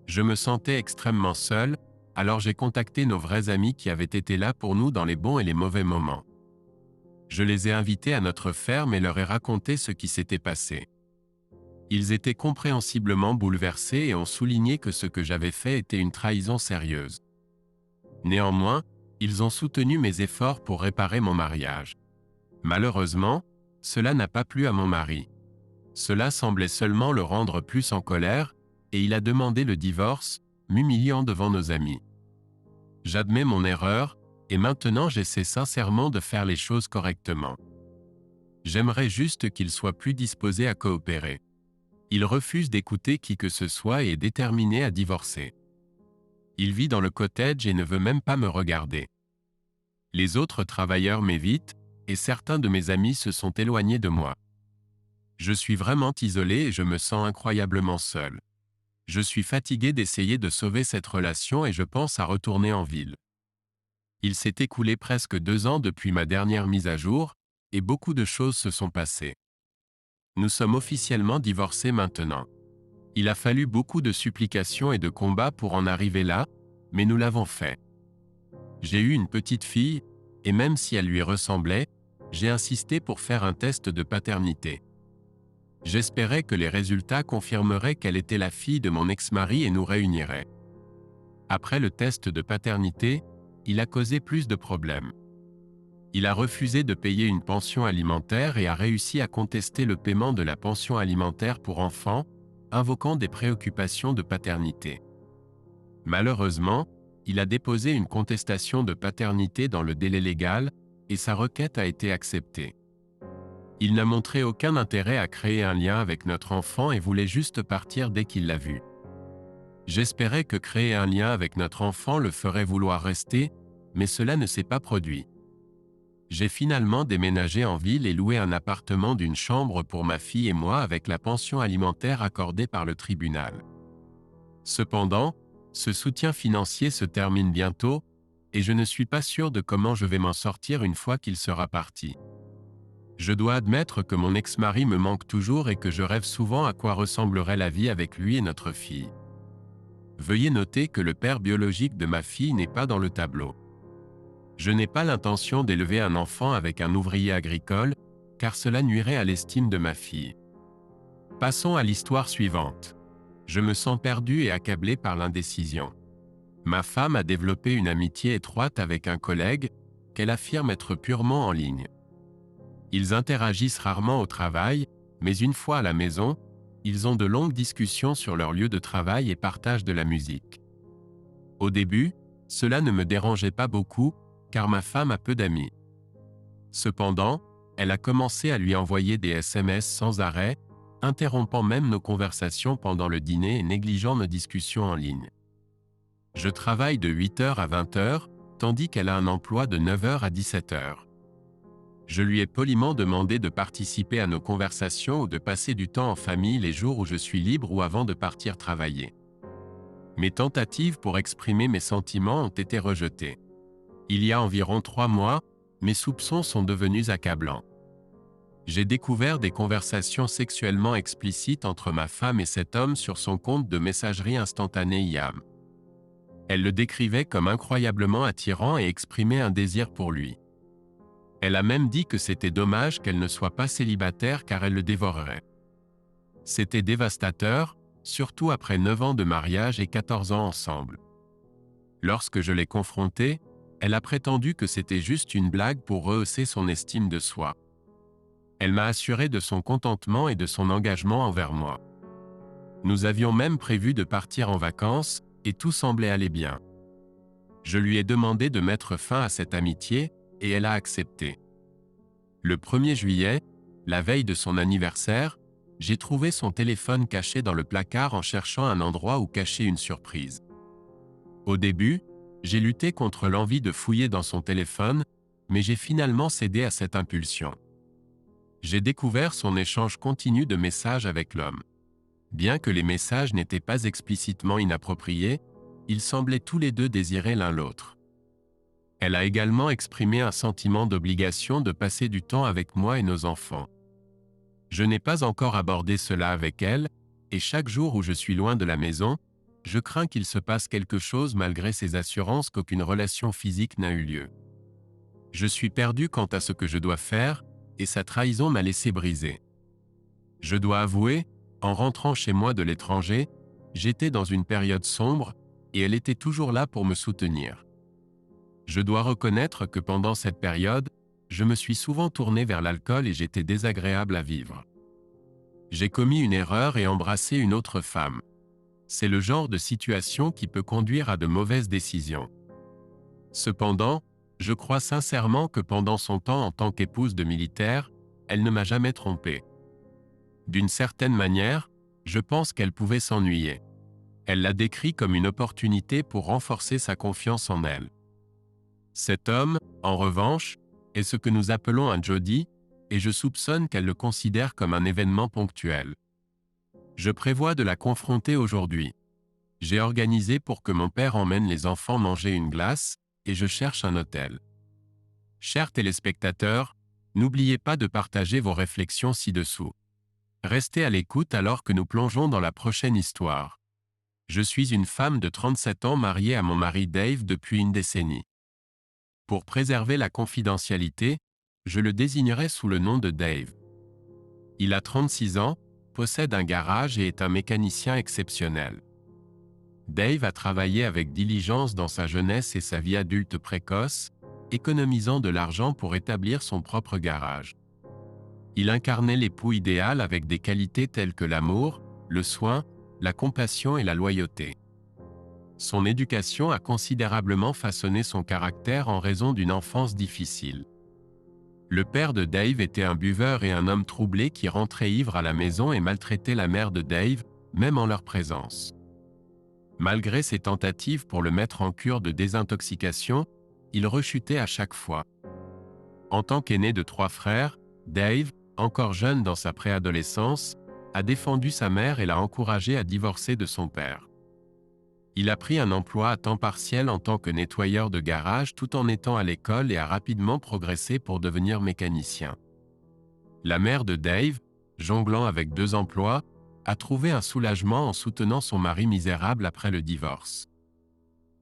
Je me sentais extrêmement seul, alors j'ai contacté nos vrais amis qui avaient été là pour nous dans les bons et les mauvais moments. Je les ai invités à notre ferme et leur ai raconté ce qui s'était passé. Ils étaient compréhensiblement bouleversés et ont souligné que ce que j'avais fait était une trahison sérieuse. Néanmoins, ils ont soutenu mes efforts pour réparer mon mariage. Malheureusement, cela n'a pas plu à mon mari. Cela semblait seulement le rendre plus en colère, et il a demandé le divorce, m'humiliant devant nos amis. J'admets mon erreur, et maintenant j'essaie sincèrement de faire les choses correctement. J'aimerais juste qu'il soit plus disposé à coopérer. Il refuse d'écouter qui que ce soit et est déterminé à divorcer. Il vit dans le cottage et ne veut même pas me regarder. Les autres travailleurs m'évitent, et certains de mes amis se sont éloignés de moi. Je suis vraiment isolé et je me sens incroyablement seul. Je suis fatigué d'essayer de sauver cette relation et je pense à retourner en ville. Il s'est écoulé presque 2 ans depuis ma dernière mise à jour, et beaucoup de choses se sont passées. Nous sommes officiellement divorcés maintenant. Il a fallu beaucoup de supplications et de combats pour en arriver là, mais nous l'avons fait. J'ai eu une petite fille, et même si elle lui ressemblait, j'ai insisté pour faire un test de paternité. J'espérais que les résultats confirmeraient qu'elle était la fille de mon ex-mari et nous réuniraient. Après le test de paternité, il a causé plus de problèmes. Il a refusé de payer une pension alimentaire et a réussi à contester le paiement de la pension alimentaire pour enfants, invoquant des préoccupations de paternité. Malheureusement, il a déposé une contestation de paternité dans le délai légal, et sa requête a été acceptée. Il n'a montré aucun intérêt à créer un lien avec notre enfant et voulait juste partir dès qu'il l'a vu. J'espérais que créer un lien avec notre enfant le ferait vouloir rester, mais cela ne s'est pas produit. J'ai finalement déménagé en ville et loué un appartement d'une chambre pour ma fille et moi avec la pension alimentaire accordée par le tribunal. Cependant, ce soutien financier se termine bientôt, et je ne suis pas sûr de comment je vais m'en sortir une fois qu'il sera parti. Je dois admettre que mon ex-mari me manque toujours et que je rêve souvent à quoi ressemblerait la vie avec lui et notre fille. Veuillez noter que le père biologique de ma fille n'est pas dans le tableau. Je n'ai pas l'intention d'élever un enfant avec un ouvrier agricole, car cela nuirait à l'estime de ma fille. Passons à l'histoire suivante. Je me sens perdu et accablé par l'indécision. Ma femme a développé une amitié étroite avec un collègue, qu'elle affirme être purement en ligne. Ils interagissent rarement au travail, mais une fois à la maison, ils ont de longues discussions sur leur lieu de travail et partagent de la musique. Au début, cela ne me dérangeait pas beaucoup, car ma femme a peu d'amis. Cependant, elle a commencé à lui envoyer des SMS sans arrêt, interrompant même nos conversations pendant le dîner et négligeant nos discussions en ligne. Je travaille de 8h à 20h, tandis qu'elle a un emploi de 9h à 17h. Je lui ai poliment demandé de participer à nos conversations ou de passer du temps en famille les jours où je suis libre ou avant de partir travailler. Mes tentatives pour exprimer mes sentiments ont été rejetées. Il y a environ 3 mois, mes soupçons sont devenus accablants. J'ai découvert des conversations sexuellement explicites entre ma femme et cet homme sur son compte de messagerie instantanée IM. Elle le décrivait comme incroyablement attirant et exprimait un désir pour lui. Elle a même dit que c'était dommage qu'elle ne soit pas célibataire car elle le dévorerait. C'était dévastateur, surtout après 9 ans de mariage et 14 ans ensemble. Lorsque je l'ai confrontée, elle a prétendu que c'était juste une blague pour rehausser son estime de soi. Elle m'a assuré de son contentement et de son engagement envers moi. Nous avions même prévu de partir en vacances, et tout semblait aller bien. Je lui ai demandé de mettre fin à cette amitié, et elle a accepté. Le 1er juillet, la veille de son anniversaire, j'ai trouvé son téléphone caché dans le placard en cherchant un endroit où cacher une surprise. Au début, j'ai lutté contre l'envie de fouiller dans son téléphone, mais j'ai finalement cédé à cette impulsion. J'ai découvert son échange continu de messages avec l'homme. Bien que les messages n'étaient pas explicitement inappropriés, ils semblaient tous les deux désirer l'un l'autre. Elle a également exprimé un sentiment d'obligation de passer du temps avec moi et nos enfants. Je n'ai pas encore abordé cela avec elle, et chaque jour où je suis loin de la maison, je crains qu'il se passe quelque chose malgré ses assurances qu'aucune relation physique n'a eu lieu. Je suis perdu quant à ce que je dois faire, et sa trahison m'a laissé brisé. Je dois avouer, en rentrant chez moi de l'étranger, j'étais dans une période sombre, et elle était toujours là pour me soutenir. Je dois reconnaître que pendant cette période, je me suis souvent tourné vers l'alcool et j'étais désagréable à vivre. J'ai commis une erreur et embrassé une autre femme. C'est le genre de situation qui peut conduire à de mauvaises décisions. Cependant, je crois sincèrement que pendant son temps en tant qu'épouse de militaire, elle ne m'a jamais trompé. D'une certaine manière, je pense qu'elle pouvait s'ennuyer. Elle l'a décrit comme une opportunité pour renforcer sa confiance en elle. Cet homme, en revanche, est ce que nous appelons un Jody, et je soupçonne qu'elle le considère comme un événement ponctuel. Je prévois de la confronter aujourd'hui. J'ai organisé pour que mon père emmène les enfants manger une glace, et je cherche un hôtel. Chers téléspectateurs, n'oubliez pas de partager vos réflexions ci-dessous. Restez à l'écoute alors que nous plongeons dans la prochaine histoire. Je suis une femme de 37 ans mariée à mon mari Dave depuis une décennie. Pour préserver la confidentialité, je le désignerai sous le nom de Dave. Il a 36 ans, possède un garage et est un mécanicien exceptionnel. Dave a travaillé avec diligence dans sa jeunesse et sa vie adulte précoce, économisant de l'argent pour établir son propre garage. Il incarnait l'époux idéal avec des qualités telles que l'amour, le soin, la compassion et la loyauté. Son éducation a considérablement façonné son caractère en raison d'une enfance difficile. Le père de Dave était un buveur et un homme troublé qui rentrait ivre à la maison et maltraitait la mère de Dave, même en leur présence. Malgré ses tentatives pour le mettre en cure de désintoxication, il rechutait à chaque fois. En tant qu'aîné de 3 frères, Dave, encore jeune dans sa préadolescence, a défendu sa mère et l'a encouragé à divorcer de son père. Il a pris un emploi à temps partiel en tant que nettoyeur de garage tout en étant à l'école et a rapidement progressé pour devenir mécanicien. La mère de Dave, jonglant avec 2 emplois, a trouvé un soulagement en soutenant son mari misérable après le divorce.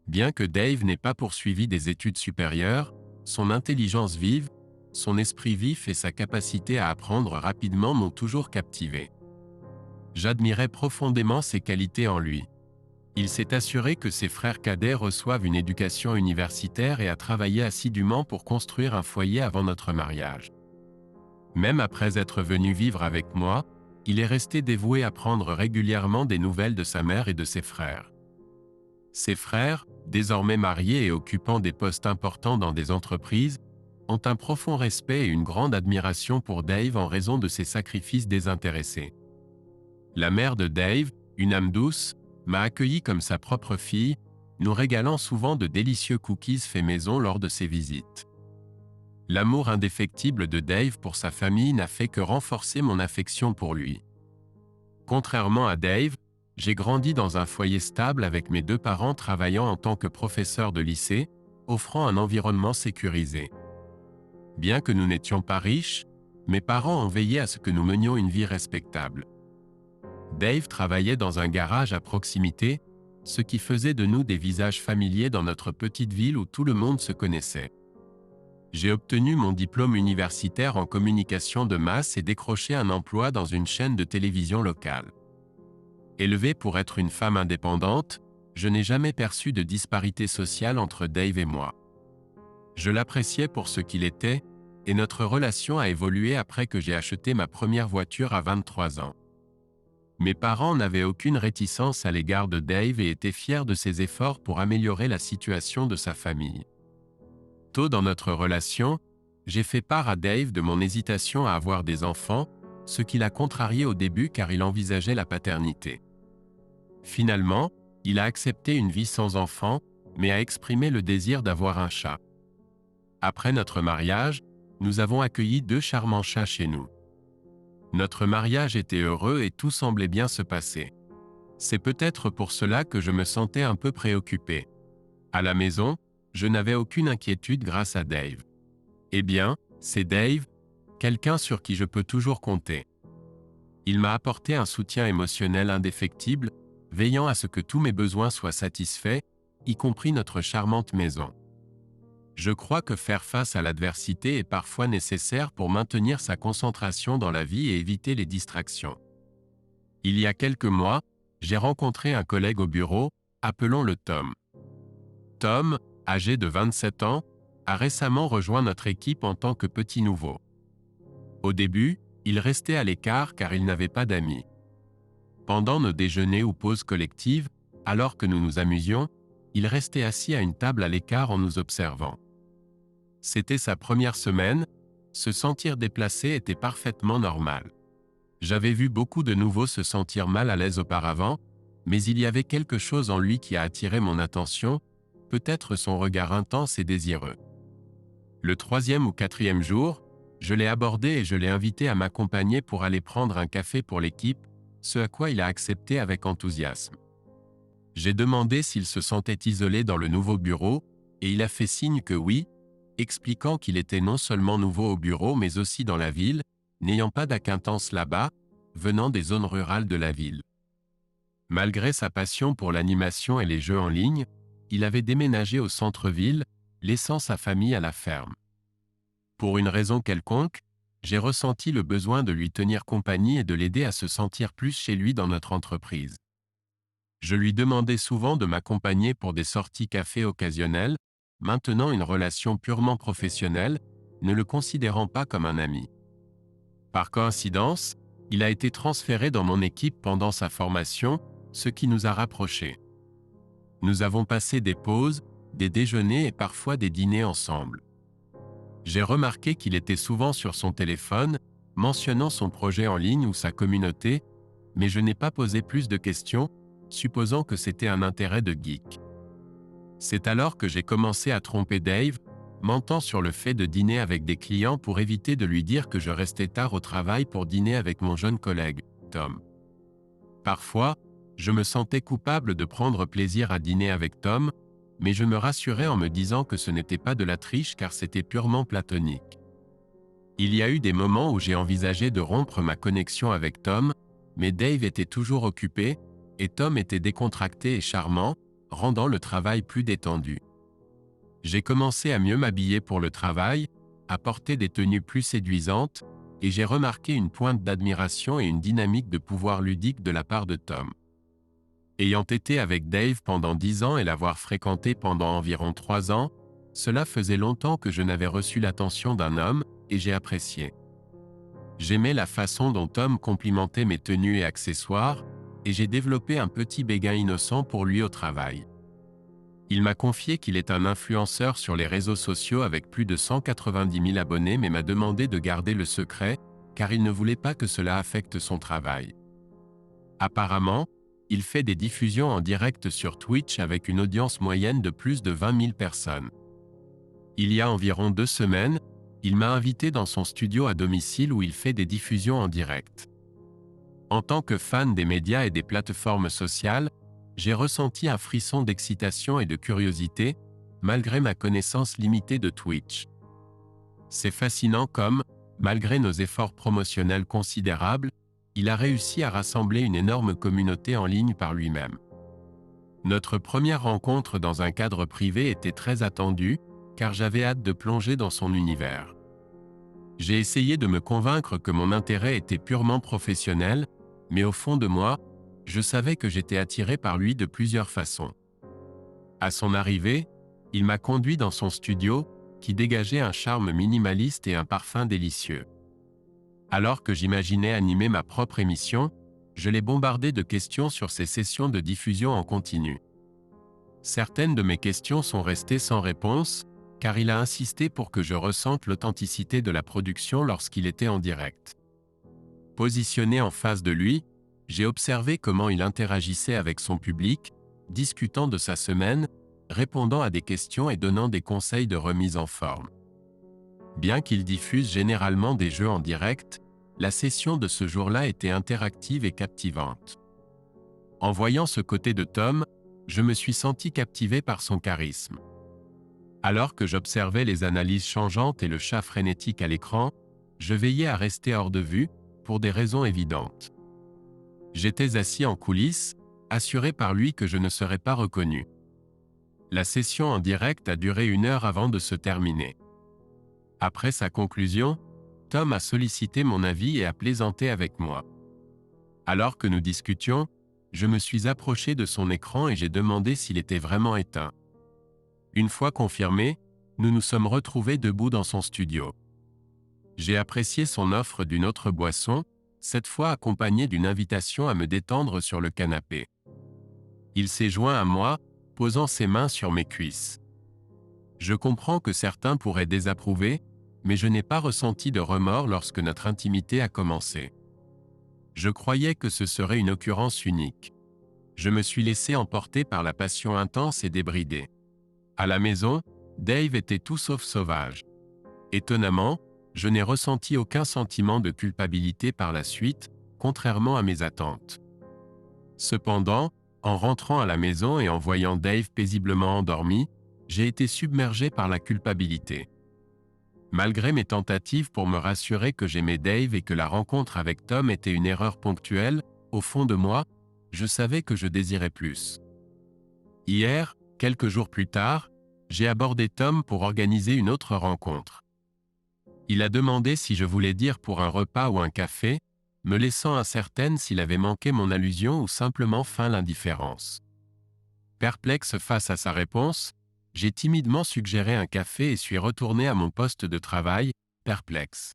Bien que Dave n'ait pas poursuivi des études supérieures, son intelligence vive, son esprit vif et sa capacité à apprendre rapidement m'ont toujours captivé. J'admirais profondément ses qualités en lui. Il s'est assuré que ses frères cadets reçoivent une éducation universitaire et a travaillé assidûment pour construire un foyer avant notre mariage. Même après être venu vivre avec moi, il est resté dévoué à prendre régulièrement des nouvelles de sa mère et de ses frères. Ses frères, désormais mariés et occupant des postes importants dans des entreprises, ont un profond respect et une grande admiration pour Dave en raison de ses sacrifices désintéressés. La mère de Dave, une âme douce, m'a accueilli comme sa propre fille, nous régalant souvent de délicieux cookies faits maison lors de ses visites. L'amour indéfectible de Dave pour sa famille n'a fait que renforcer mon affection pour lui. Contrairement à Dave, j'ai grandi dans un foyer stable avec mes 2 parents travaillant en tant que professeurs de lycée, offrant un environnement sécurisé. Bien que nous n'étions pas riches, mes parents ont veillé à ce que nous menions une vie respectable. Dave travaillait dans un garage à proximité, ce qui faisait de nous des visages familiers dans notre petite ville où tout le monde se connaissait. J'ai obtenu mon diplôme universitaire en communication de masse et décroché un emploi dans une chaîne de télévision locale. Élevée pour être une femme indépendante, je n'ai jamais perçu de disparité sociale entre Dave et moi. Je l'appréciais pour ce qu'il était, et notre relation a évolué après que j'ai acheté ma première voiture à 23 ans. Mes parents n'avaient aucune réticence à l'égard de Dave et étaient fiers de ses efforts pour améliorer la situation de sa famille. Tôt dans notre relation, j'ai fait part à Dave de mon hésitation à avoir des enfants, ce qui l'a contrarié au début car il envisageait la paternité. Finalement, il a accepté une vie sans enfants, mais a exprimé le désir d'avoir un chat. Après notre mariage, nous avons accueilli 2 charmants chats chez nous. Notre mariage était heureux et tout semblait bien se passer. C'est peut-être pour cela que je me sentais un peu préoccupé. À la maison, Je n'avais aucune inquiétude grâce à Dave. Eh bien, c'est Dave, quelqu'un sur qui je peux toujours compter. Il m'a apporté un soutien émotionnel indéfectible, veillant à ce que tous mes besoins soient satisfaits, y compris notre charmante maison. Je crois que faire face à l'adversité est parfois nécessaire pour maintenir sa concentration dans la vie et éviter les distractions. Il y a quelques mois, j'ai rencontré un collègue au bureau, appelons-le Tom. Tom, âgé de 27 ans, a récemment rejoint notre équipe en tant que petit nouveau. Au début, il restait à l'écart car il n'avait pas d'amis. Pendant nos déjeuners ou pauses collectives, alors que nous nous amusions, il restait assis à une table à l'écart en nous observant. C'était sa première semaine, se sentir déplacé était parfaitement normal. J'avais vu beaucoup de nouveaux se sentir mal à l'aise auparavant, mais il y avait quelque chose en lui qui a attiré mon attention, peut-être son regard intense et désireux. Le 3e ou 4e jour, je l'ai abordé et je l'ai invité à m'accompagner pour aller prendre un café pour l'équipe, ce à quoi il a accepté avec enthousiasme. J'ai demandé s'il se sentait isolé dans le nouveau bureau, et il a fait signe que oui, expliquant qu'il était non seulement nouveau au bureau mais aussi dans la ville, n'ayant pas d'acquaintances là-bas, venant des zones rurales de la ville. Malgré sa passion pour l'animation et les jeux en ligne, il avait déménagé au centre-ville, laissant sa famille à la ferme. Pour une raison quelconque, j'ai ressenti le besoin de lui tenir compagnie et de l'aider à se sentir plus chez lui dans notre entreprise. Je lui demandais souvent de m'accompagner pour des sorties café occasionnelles, maintenant une relation purement professionnelle, ne le considérant pas comme un ami. Par coïncidence, il a été transféré dans mon équipe pendant sa formation, ce qui nous a rapprochés. Nous avons passé des pauses, des déjeuners et parfois des dîners ensemble. J'ai remarqué qu'il était souvent sur son téléphone, mentionnant son projet en ligne ou sa communauté, mais je n'ai pas posé plus de questions, supposant que c'était un intérêt de geek. C'est alors que j'ai commencé à tromper Dave, mentant sur le fait de dîner avec des clients pour éviter de lui dire que je restais tard au travail pour dîner avec mon jeune collègue, Tom. Parfois, je me sentais coupable de prendre plaisir à dîner avec Tom, mais je me rassurais en me disant que ce n'était pas de la triche car c'était purement platonique. Il y a eu des moments où j'ai envisagé de rompre ma connexion avec Tom, mais Dave était toujours occupé, et Tom était décontracté et charmant, rendant le travail plus détendu. J'ai commencé à mieux m'habiller pour le travail, à porter des tenues plus séduisantes, et j'ai remarqué une pointe d'admiration et une dynamique de pouvoir ludique de la part de Tom. Ayant été avec Dave pendant 10 ans et l'avoir fréquenté pendant environ 3 ans, cela faisait longtemps que je n'avais reçu l'attention d'un homme, et j'ai apprécié. J'aimais la façon dont Tom complimentait mes tenues et accessoires, et j'ai développé un petit béguin innocent pour lui au travail. Il m'a confié qu'il est un influenceur sur les réseaux sociaux avec plus de 190 000 abonnés mais m'a demandé de garder le secret, car il ne voulait pas que cela affecte son travail. Apparemment, il fait des diffusions en direct sur Twitch avec une audience moyenne de plus de 20 000 personnes. Il y a environ 2 semaines, il m'a invité dans son studio à domicile où il fait des diffusions en direct. En tant que fan des médias et des plateformes sociales, j'ai ressenti un frisson d'excitation et de curiosité, malgré ma connaissance limitée de Twitch. C'est fascinant comme, malgré nos efforts promotionnels considérables, il a réussi à rassembler une énorme communauté en ligne par lui-même. Notre première rencontre dans un cadre privé était très attendue, car j'avais hâte de plonger dans son univers. J'ai essayé de me convaincre que mon intérêt était purement professionnel, mais au fond de moi, je savais que j'étais attiré par lui de plusieurs façons. À son arrivée, il m'a conduit dans son studio, qui dégageait un charme minimaliste et un parfum délicieux. Alors que j'imaginais animer ma propre émission, je l'ai bombardé de questions sur ses sessions de diffusion en continu. Certaines de mes questions sont restées sans réponse, car il a insisté pour que je ressente l'authenticité de la production lorsqu'il était en direct. Positionné en face de lui, j'ai observé comment il interagissait avec son public, discutant de sa semaine, répondant à des questions et donnant des conseils de remise en forme. Bien qu'il diffuse généralement des jeux en direct, la session de ce jour-là était interactive et captivante. En voyant ce côté de Tom, je me suis senti captivé par son charisme. Alors que j'observais les analyses changeantes et le chat frénétique à l'écran, je veillais à rester hors de vue, pour des raisons évidentes. J'étais assis en coulisses, assuré par lui que je ne serais pas reconnu. La session en direct a duré 1 heure avant de se terminer. Après sa conclusion, Tom a sollicité mon avis et a plaisanté avec moi. Alors que nous discutions, je me suis approché de son écran et j'ai demandé s'il était vraiment éteint. Une fois confirmé, nous nous sommes retrouvés debout dans son studio. J'ai apprécié son offre d'une autre boisson, cette fois accompagnée d'une invitation à me détendre sur le canapé. Il s'est joint à moi, posant ses mains sur mes cuisses. Je comprends que certains pourraient désapprouver, mais je n'ai pas ressenti de remords lorsque notre intimité a commencé. Je croyais que ce serait une occurrence unique. Je me suis laissé emporter par la passion intense et débridée. À la maison, Dave était tout sauf sauvage. Étonnamment, je n'ai ressenti aucun sentiment de culpabilité par la suite, contrairement à mes attentes. Cependant, en rentrant à la maison et en voyant Dave paisiblement endormi, j'ai été submergé par la culpabilité. Malgré mes tentatives pour me rassurer que j'aimais Dave et que la rencontre avec Tom était une erreur ponctuelle, au fond de moi, je savais que je désirais plus. Hier, quelques jours plus tard, j'ai abordé Tom pour organiser une autre rencontre. Il a demandé si je voulais dire pour un repas ou un café, me laissant incertaine s'il avait manqué mon allusion ou simplement feint l'indifférence. Perplexe face à sa réponse, j'ai timidement suggéré un café et suis retourné à mon poste de travail, perplexe.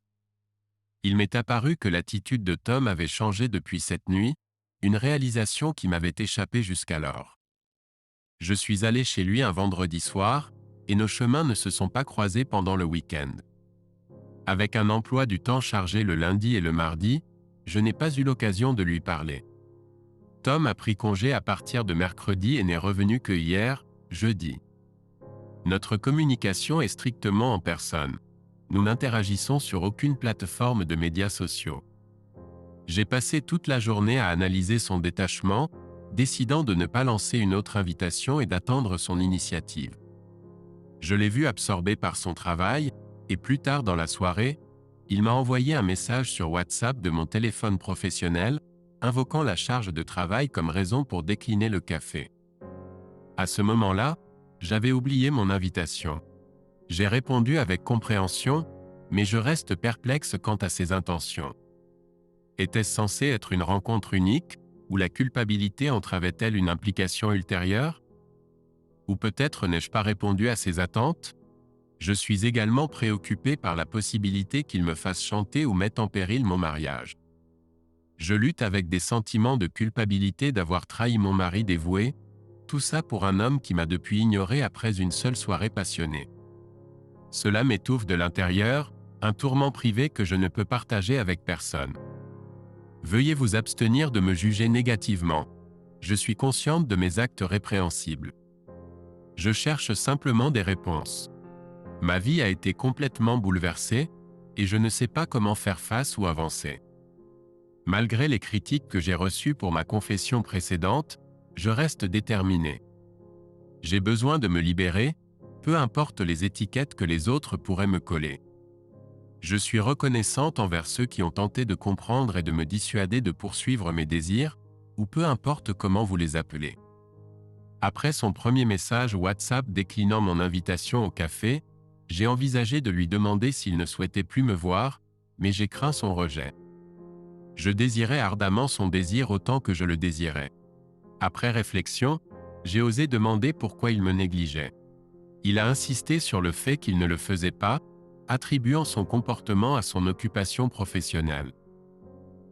Il m'est apparu que l'attitude de Tom avait changé depuis cette nuit, une réalisation qui m'avait échappé jusqu'alors. Je suis allé chez lui un vendredi soir, et nos chemins ne se sont pas croisés pendant le week-end. Avec un emploi du temps chargé le lundi et le mardi, je n'ai pas eu l'occasion de lui parler. Tom a pris congé à partir de mercredi et n'est revenu que hier, jeudi. Notre communication est strictement en personne. Nous n'interagissons sur aucune plateforme de médias sociaux. J'ai passé toute la journée à analyser son détachement, décidant de ne pas lancer une autre invitation et d'attendre son initiative. Je l'ai vu absorbé par son travail, et plus tard dans la soirée, il m'a envoyé un message sur WhatsApp de mon téléphone professionnel, invoquant la charge de travail comme raison pour décliner le café. À ce moment-là, j'avais oublié mon invitation. J'ai répondu avec compréhension, mais je reste perplexe quant à ses intentions. Était-ce censé être une rencontre unique, ou la culpabilité entravait-elle une implication ultérieure? Ou peut-être n'ai-je pas répondu à ses attentes? Je suis également préoccupé par la possibilité qu'il me fasse chanter ou mette en péril mon mariage. Je lutte avec des sentiments de culpabilité d'avoir trahi mon mari dévoué, tout ça pour un homme qui m'a depuis ignoré après une seule soirée passionnée. Cela m'étouffe de l'intérieur, un tourment privé que je ne peux partager avec personne. Veuillez vous abstenir de me juger négativement. Je suis consciente de mes actes répréhensibles. Je cherche simplement des réponses. Ma vie a été complètement bouleversée, et je ne sais pas comment faire face ou avancer. Malgré les critiques que j'ai reçues pour ma confession précédente, je reste déterminé. J'ai besoin de me libérer, peu importe les étiquettes que les autres pourraient me coller. Je suis reconnaissante envers ceux qui ont tenté de comprendre et de me dissuader de poursuivre mes désirs, ou peu importe comment vous les appelez. Après son premier message WhatsApp déclinant mon invitation au café, j'ai envisagé de lui demander s'il ne souhaitait plus me voir, mais j'ai craint son rejet. Je désirais ardemment son désir autant que je le désirais. Après réflexion, j'ai osé demander pourquoi il me négligeait. Il a insisté sur le fait qu'il ne le faisait pas, attribuant son comportement à son occupation professionnelle.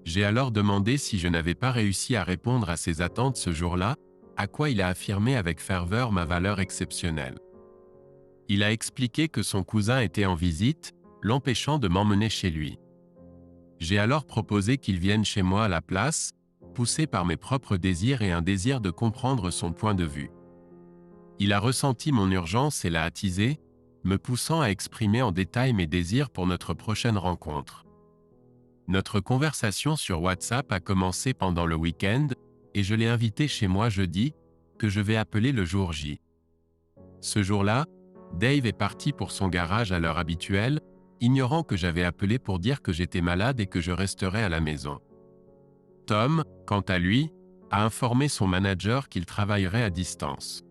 J'ai alors demandé si je n'avais pas réussi à répondre à ses attentes ce jour-là, à quoi il a affirmé avec ferveur ma valeur exceptionnelle. Il a expliqué que son cousin était en visite, l'empêchant de m'emmener chez lui. J'ai alors proposé qu'il vienne chez moi à la place, poussé par mes propres désirs et un désir de comprendre son point de vue. Il a ressenti mon urgence et l'a attisé, me poussant à exprimer en détail mes désirs pour notre prochaine rencontre. Notre conversation sur WhatsApp a commencé pendant le week-end, et je l'ai invité chez moi jeudi, que je vais appeler le jour J. Ce jour-là, Dave est parti pour son garage à l'heure habituelle, ignorant que j'avais appelé pour dire que j'étais malade et que je resterais à la maison. Tom, quant à lui, a informé son manager qu'il travaillerait à distance.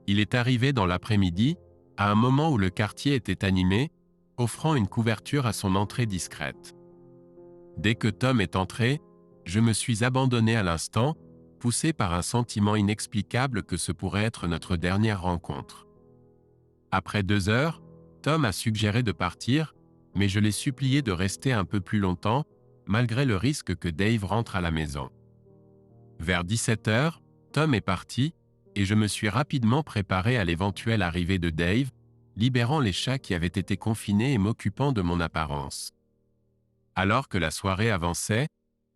Il est arrivé dans l'après-midi, à un moment où le quartier était animé, offrant une couverture à son entrée discrète. Dès que Tom est entré, je me suis abandonné à l'instant, poussé par un sentiment inexplicable que ce pourrait être notre dernière rencontre. Après 2 heures, Tom a suggéré de partir, mais je l'ai supplié de rester un peu plus longtemps, malgré le risque que Dave rentre à la maison. Vers 17 heures, Tom est parti, et je me suis rapidement préparé à l'éventuelle arrivée de Dave, libérant les chats qui avaient été confinés et m'occupant de mon apparence. Alors que la soirée avançait,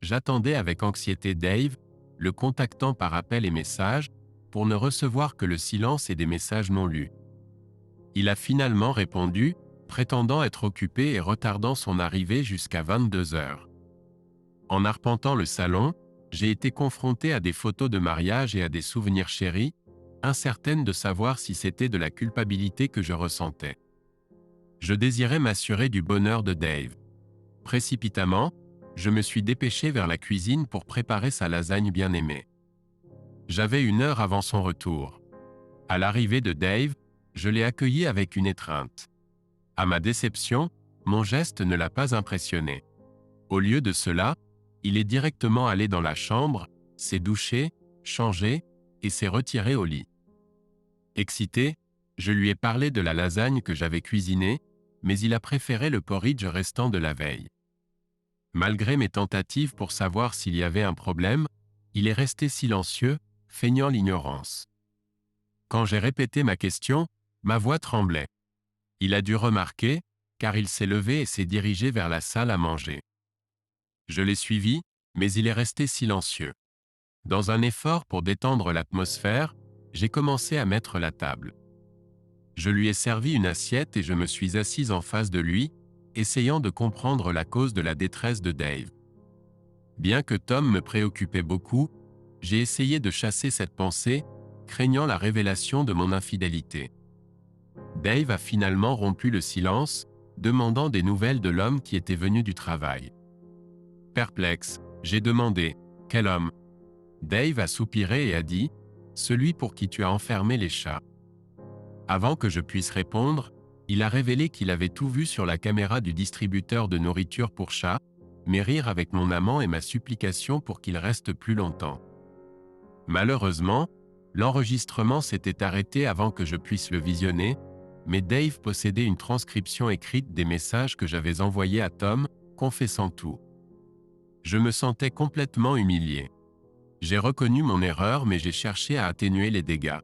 j'attendais avec anxiété Dave, le contactant par appel et message, pour ne recevoir que le silence et des messages non lus. Il a finalement répondu, prétendant être occupé et retardant son arrivée jusqu'à 22 heures. En arpentant le salon, j'ai été confronté à des photos de mariage et à des souvenirs chéris, incertaine de savoir si c'était de la culpabilité que je ressentais. Je désirais m'assurer du bonheur de Dave. Précipitamment, je me suis dépêché vers la cuisine pour préparer sa lasagne bien-aimée. J'avais 1 heure avant son retour. À l'arrivée de Dave, je l'ai accueilli avec une étreinte. À ma déception, mon geste ne l'a pas impressionné. Au lieu de cela, il est directement allé dans la chambre, s'est douché, changé et s'est retiré au lit. Excité, je lui ai parlé de la lasagne que j'avais cuisinée, mais il a préféré le porridge restant de la veille. Malgré mes tentatives pour savoir s'il y avait un problème, il est resté silencieux, feignant l'ignorance. Quand j'ai répété ma question, ma voix tremblait. Il a dû remarquer, car il s'est levé et s'est dirigé vers la salle à manger. Je l'ai suivi, mais il est resté silencieux. Dans un effort pour détendre l'atmosphère, j'ai commencé à mettre la table. Je lui ai servi une assiette et je me suis assise en face de lui, essayant de comprendre la cause de la détresse de Dave. Bien que Tom me préoccupait beaucoup, j'ai essayé de chasser cette pensée, craignant la révélation de mon infidélité. Dave a finalement rompu le silence, demandant des nouvelles de l'homme qui était venu du travail. Perplexe, j'ai demandé « Quel homme ?» Dave a soupiré et a dit « Celui pour qui tu as enfermé les chats. » Avant que je puisse répondre, il a révélé qu'il avait tout vu sur la caméra du distributeur de nourriture pour chats, mes rires avec mon amant et ma supplication pour qu'il reste plus longtemps. Malheureusement, l'enregistrement s'était arrêté avant que je puisse le visionner, mais Dave possédait une transcription écrite des messages que j'avais envoyés à Tom, confessant tout. Je me sentais complètement humilié. J'ai reconnu mon erreur mais j'ai cherché à atténuer les dégâts.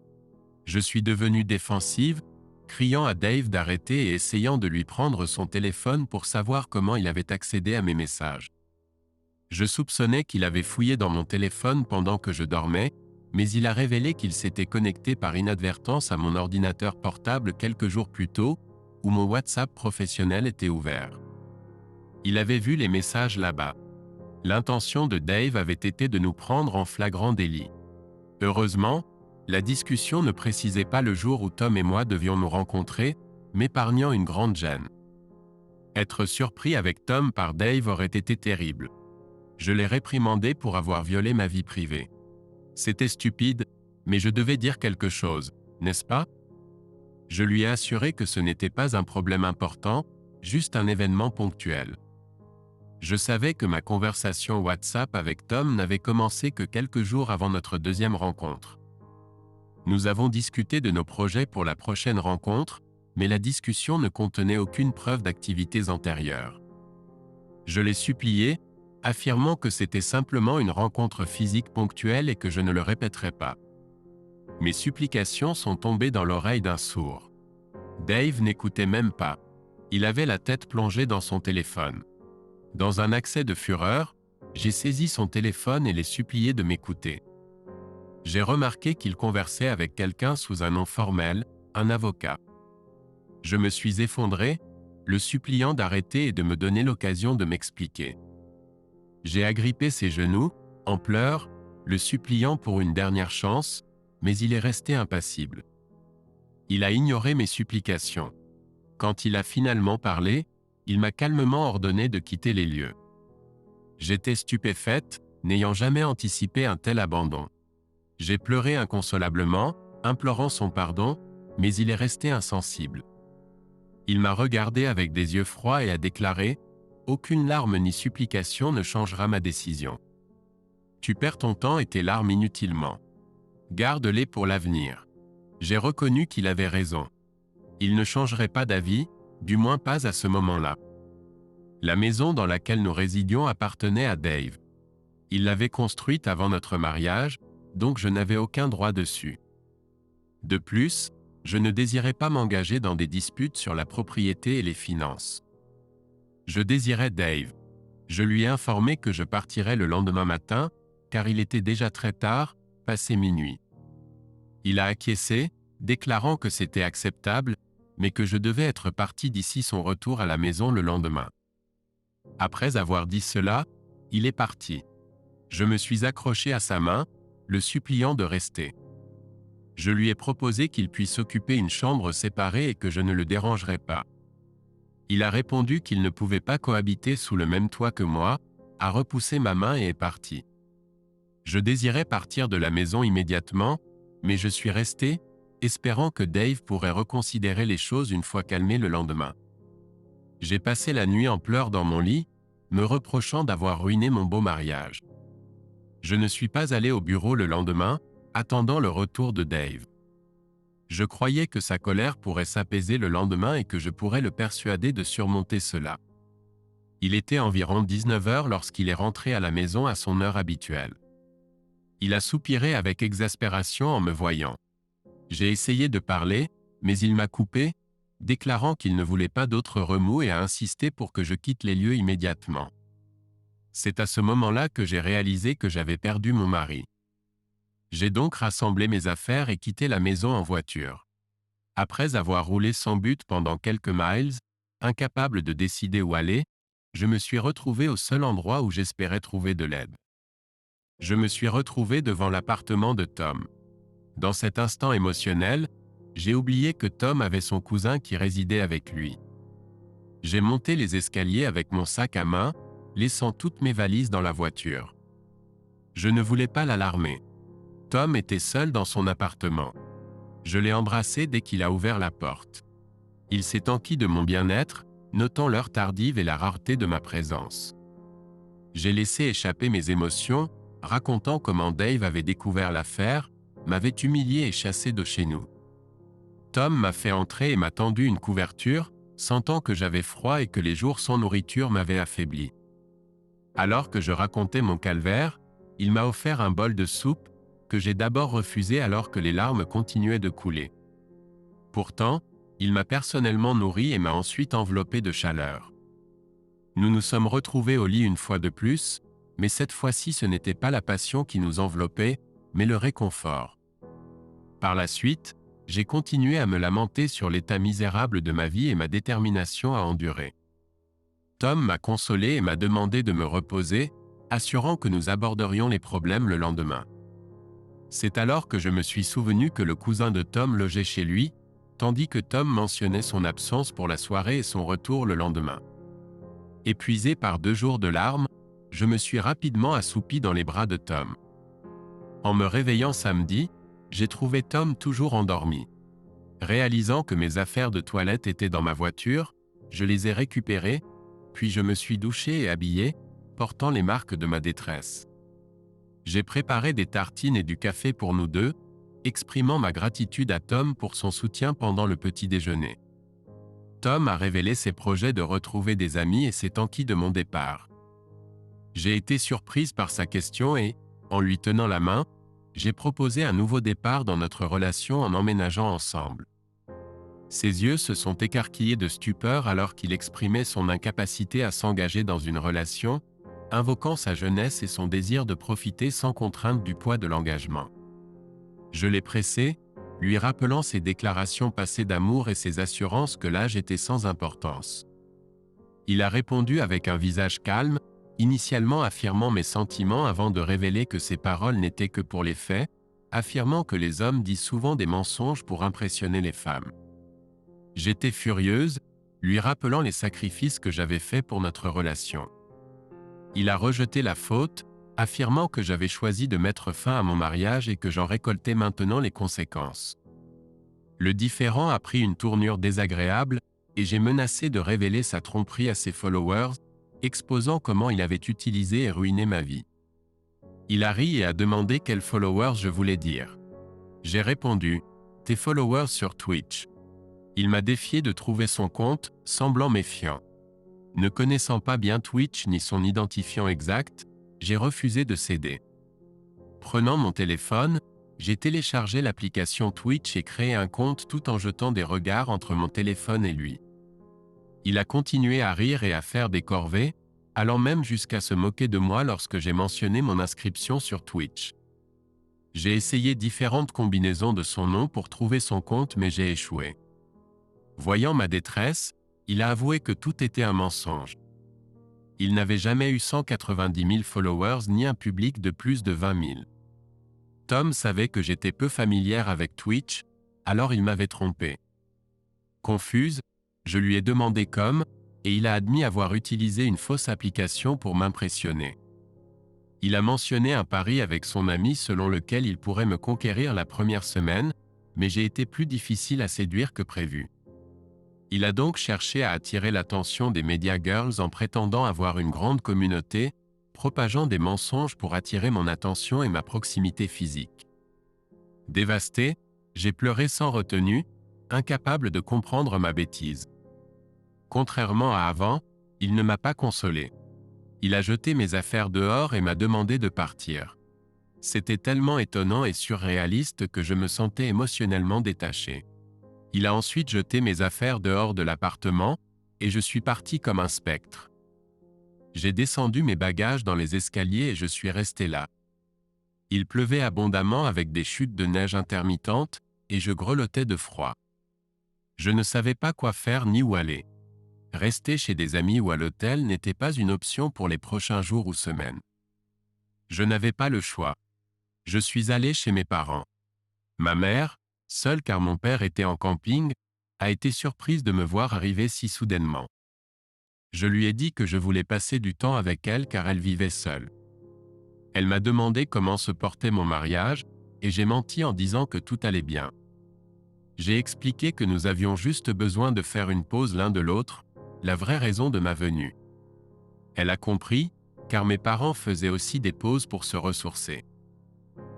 Je suis devenu défensive, criant à Dave d'arrêter et essayant de lui prendre son téléphone pour savoir comment il avait accédé à mes messages. Je soupçonnais qu'il avait fouillé dans mon téléphone pendant que je dormais, mais il a révélé qu'il s'était connecté par inadvertance à mon ordinateur portable quelques jours plus tôt, où mon WhatsApp professionnel était ouvert. Il avait vu les messages là-bas. L'intention de Dave avait été de nous prendre en flagrant délit. Heureusement, la discussion ne précisait pas le jour où Tom et moi devions nous rencontrer, m'épargnant une grande gêne. Être surpris avec Tom par Dave aurait été terrible. Je l'ai réprimandé pour avoir violé ma vie privée. C'était stupide, mais je devais dire quelque chose, n'est-ce pas? Je lui ai assuré que ce n'était pas un problème important, juste un événement ponctuel. Je savais que ma conversation WhatsApp avec Tom n'avait commencé que quelques jours avant notre deuxième rencontre. Nous avons discuté de nos projets pour la prochaine rencontre, mais la discussion ne contenait aucune preuve d'activités antérieures. Je l'ai supplié, affirmant que c'était simplement une rencontre physique ponctuelle et que je ne le répéterais pas. Mes supplications sont tombées dans l'oreille d'un sourd. Dave n'écoutait même pas. Il avait la tête plongée dans son téléphone. Dans un accès de fureur, j'ai saisi son téléphone et l'ai supplié de m'écouter. J'ai remarqué qu'il conversait avec quelqu'un sous un nom formel, un avocat. Je me suis effondré, le suppliant d'arrêter et de me donner l'occasion de m'expliquer. J'ai agrippé ses genoux, en pleurs, le suppliant pour une dernière chance, mais il est resté impassible. Il a ignoré mes supplications. Quand il a finalement parlé, il m'a calmement ordonné de quitter les lieux. J'étais stupéfaite, n'ayant jamais anticipé un tel abandon. J'ai pleuré inconsolablement, implorant son pardon, mais il est resté insensible. Il m'a regardé avec des yeux froids et a déclaré « Aucune larme ni supplication ne changera ma décision. Tu perds ton temps et tes larmes inutilement. Garde-les pour l'avenir. » J'ai reconnu qu'il avait raison. Il ne changerait pas d'avis, du moins pas à ce moment-là. La maison dans laquelle nous résidions appartenait à Dave. Il l'avait construite avant notre mariage, donc je n'avais aucun droit dessus. De plus, je ne désirais pas m'engager dans des disputes sur la propriété et les finances. Je désirais Dave. Je lui ai informé que je partirais le lendemain matin, car il était déjà très tard, passé minuit. Il a acquiescé, déclarant que c'était acceptable, mais que je devais être parti d'ici son retour à la maison le lendemain. Après avoir dit cela, il est parti. Je me suis accroché à sa main, le suppliant de rester. Je lui ai proposé qu'il puisse occuper une chambre séparée et que je ne le dérangerais pas. Il a répondu qu'il ne pouvait pas cohabiter sous le même toit que moi, a repoussé ma main et est parti. Je désirais partir de la maison immédiatement, mais je suis resté, espérant que Dave pourrait reconsidérer les choses une fois calmé le lendemain. J'ai passé la nuit en pleurs dans mon lit, me reprochant d'avoir ruiné mon beau mariage. Je ne suis pas allé au bureau le lendemain, attendant le retour de Dave. Je croyais que sa colère pourrait s'apaiser le lendemain et que je pourrais le persuader de surmonter cela. Il était environ 19 heures lorsqu'il est rentré à la maison à son heure habituelle. Il a soupiré avec exaspération en me voyant. J'ai essayé de parler, mais il m'a coupé, déclarant qu'il ne voulait pas d'autres remous et a insisté pour que je quitte les lieux immédiatement. C'est à ce moment-là que j'ai réalisé que j'avais perdu mon mari. J'ai donc rassemblé mes affaires et quitté la maison en voiture. Après avoir roulé sans but pendant quelques miles, incapable de décider où aller, je me suis retrouvé au seul endroit où j'espérais trouver de l'aide. Je me suis retrouvé devant l'appartement de Tom. Dans cet instant émotionnel, j'ai oublié que Tom avait son cousin qui résidait avec lui. J'ai monté les escaliers avec mon sac à main, laissant toutes mes valises dans la voiture. Je ne voulais pas l'alarmer. Tom était seul dans son appartement. Je l'ai embrassé dès qu'il a ouvert la porte. Il s'est enquis de mon bien-être, notant l'heure tardive et la rareté de ma présence. J'ai laissé échapper mes émotions, racontant comment Dave avait découvert l'affaire, m'avait humilié et chassé de chez nous. Tom m'a fait entrer et m'a tendu une couverture, sentant que j'avais froid et que les jours sans nourriture m'avaient affaibli. Alors que je racontais mon calvaire, il m'a offert un bol de soupe, que j'ai d'abord refusé alors que les larmes continuaient de couler. Pourtant, il m'a personnellement nourri et m'a ensuite enveloppé de chaleur. Nous nous sommes retrouvés au lit une fois de plus, mais cette fois-ci ce n'était pas la passion qui nous enveloppait, mais le réconfort. Par la suite, j'ai continué à me lamenter sur l'état misérable de ma vie et ma détermination à endurer. Tom m'a consolé et m'a demandé de me reposer, assurant que nous aborderions les problèmes le lendemain. C'est alors que je me suis souvenu que le cousin de Tom logeait chez lui, tandis que Tom mentionnait son absence pour la soirée et son retour le lendemain. Épuisé par 2 jours de larmes, je me suis rapidement assoupi dans les bras de Tom. En me réveillant samedi, j'ai trouvé Tom toujours endormi. Réalisant que mes affaires de toilette étaient dans ma voiture, je les ai récupérées, puis je me suis douché et habillé, portant les marques de ma détresse. J'ai préparé des tartines et du café pour nous deux, exprimant ma gratitude à Tom pour son soutien pendant le petit déjeuner. Tom a révélé ses projets de retrouver des amis et s'est enquis de mon départ. J'ai été surprise par sa question et, en lui tenant la main, j'ai proposé un nouveau départ dans notre relation en emménageant ensemble. Ses yeux se sont écarquillés de stupeur alors qu'il exprimait son incapacité à s'engager dans une relation, invoquant sa jeunesse et son désir de profiter sans contrainte du poids de l'engagement. Je l'ai pressé, lui rappelant ses déclarations passées d'amour et ses assurances que l'âge était sans importance. Il a répondu avec un visage calme, initialement affirmant mes sentiments avant de révéler que ses paroles n'étaient que pour les faits, affirmant que les hommes disent souvent des mensonges pour impressionner les femmes. J'étais furieuse, lui rappelant les sacrifices que j'avais faits pour notre relation. Il a rejeté la faute, affirmant que j'avais choisi de mettre fin à mon mariage et que j'en récoltais maintenant les conséquences. Le différend a pris une tournure désagréable et j'ai menacé de révéler sa tromperie à ses followers, exposant comment il avait utilisé et ruiné ma vie. Il a ri et a demandé quels followers je voulais dire. J'ai répondu « Tes followers sur Twitch ». Il m'a défié de trouver son compte, semblant méfiant. Ne connaissant pas bien Twitch ni son identifiant exact, j'ai refusé de céder. Prenant mon téléphone, j'ai téléchargé l'application Twitch et créé un compte tout en jetant des regards entre mon téléphone et lui. Il a continué à rire et à faire des corvées, allant même jusqu'à se moquer de moi lorsque j'ai mentionné mon inscription sur Twitch. J'ai essayé différentes combinaisons de son nom pour trouver son compte mais j'ai échoué. Voyant ma détresse, il a avoué que tout était un mensonge. Il n'avait jamais eu 190 000 followers ni un public de plus de 20 000. Tom savait que j'étais peu familière avec Twitch, alors il m'avait trompé. Confuse, je lui ai demandé comme, et il a admis avoir utilisé une fausse application pour m'impressionner. Il a mentionné un pari avec son ami selon lequel il pourrait me conquérir la première semaine, mais j'ai été plus difficile à séduire que prévu. Il a donc cherché à attirer l'attention des Media Girls en prétendant avoir une grande communauté, propageant des mensonges pour attirer mon attention et ma proximité physique. Dévasté, j'ai pleuré sans retenue, incapable de comprendre ma bêtise. Contrairement à avant, il ne m'a pas consolé. Il a jeté mes affaires dehors et m'a demandé de partir. C'était tellement étonnant et surréaliste que je me sentais émotionnellement détaché. Il a ensuite jeté mes affaires dehors de l'appartement, et je suis parti comme un spectre. J'ai descendu mes bagages dans les escaliers et je suis resté là. Il pleuvait abondamment avec des chutes de neige intermittentes, et je grelottais de froid. Je ne savais pas quoi faire ni où aller. Rester chez des amis ou à l'hôtel n'était pas une option pour les prochains jours ou semaines. Je n'avais pas le choix. Je suis allé chez mes parents. Ma mère, seule car mon père était en camping, a été surprise de me voir arriver si soudainement. Je lui ai dit que je voulais passer du temps avec elle car elle vivait seule. Elle m'a demandé comment se portait mon mariage, et j'ai menti en disant que tout allait bien. J'ai expliqué que nous avions juste besoin de faire une pause l'un de l'autre, la vraie raison de ma venue. Elle a compris, car mes parents faisaient aussi des pauses pour se ressourcer.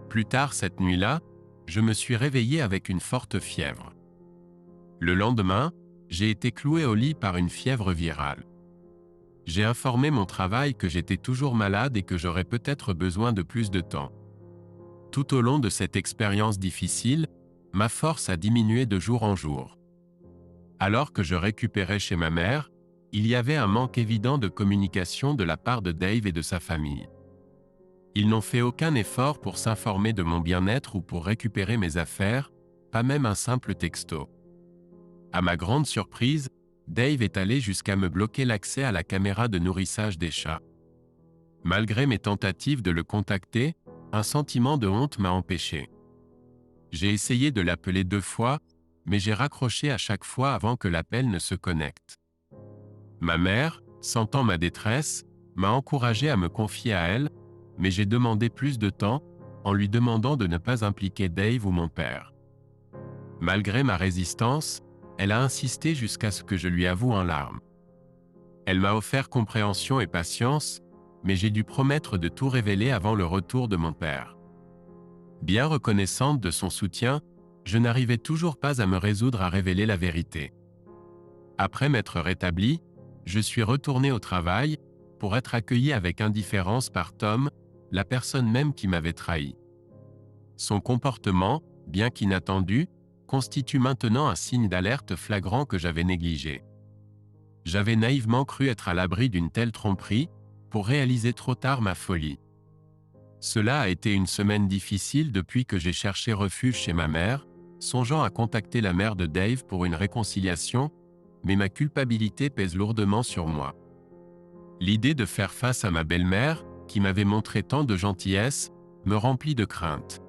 Plus tard cette nuit-là, je me suis réveillé avec une forte fièvre. Le lendemain, j'ai été cloué au lit par une fièvre virale. J'ai informé mon travail que j'étais toujours malade et que j'aurais peut-être besoin de plus de temps. Tout au long de cette expérience difficile, ma force a diminué de jour en jour. Alors que je récupérais chez ma mère, il y avait un manque évident de communication de la part de Dave et de sa famille. Ils n'ont fait aucun effort pour s'informer de mon bien-être ou pour récupérer mes affaires, pas même un simple texto. À ma grande surprise, Dave est allé jusqu'à me bloquer l'accès à la caméra de nourrissage des chats. Malgré mes tentatives de le contacter, un sentiment de honte m'a empêché. J'ai essayé de l'appeler 2 fois, mais j'ai raccroché à chaque fois avant que l'appel ne se connecte. Ma mère, sentant ma détresse, m'a encouragé à me confier à elle, mais j'ai demandé plus de temps, en lui demandant de ne pas impliquer Dave ou mon père. Malgré ma résistance, elle a insisté jusqu'à ce que je lui avoue en larmes. Elle m'a offert compréhension et patience, mais j'ai dû promettre de tout révéler avant le retour de mon père. Bien reconnaissante de son soutien, je n'arrivais toujours pas à me résoudre à révéler la vérité. Après m'être rétabli, je suis retourné au travail, pour être accueilli avec indifférence par Tom, la personne même qui m'avait trahi. Son comportement, bien qu'inattendu, constitue maintenant un signe d'alerte flagrant que j'avais négligé. J'avais naïvement cru être à l'abri d'une telle tromperie, pour réaliser trop tard ma folie. Cela a été une semaine difficile depuis que j'ai cherché refuge chez ma mère, songeant à contacter la mère de Dave pour une réconciliation, mais ma culpabilité pèse lourdement sur moi. L'idée de faire face à ma belle-mère, qui m'avait montré tant de gentillesse, me remplit de crainte.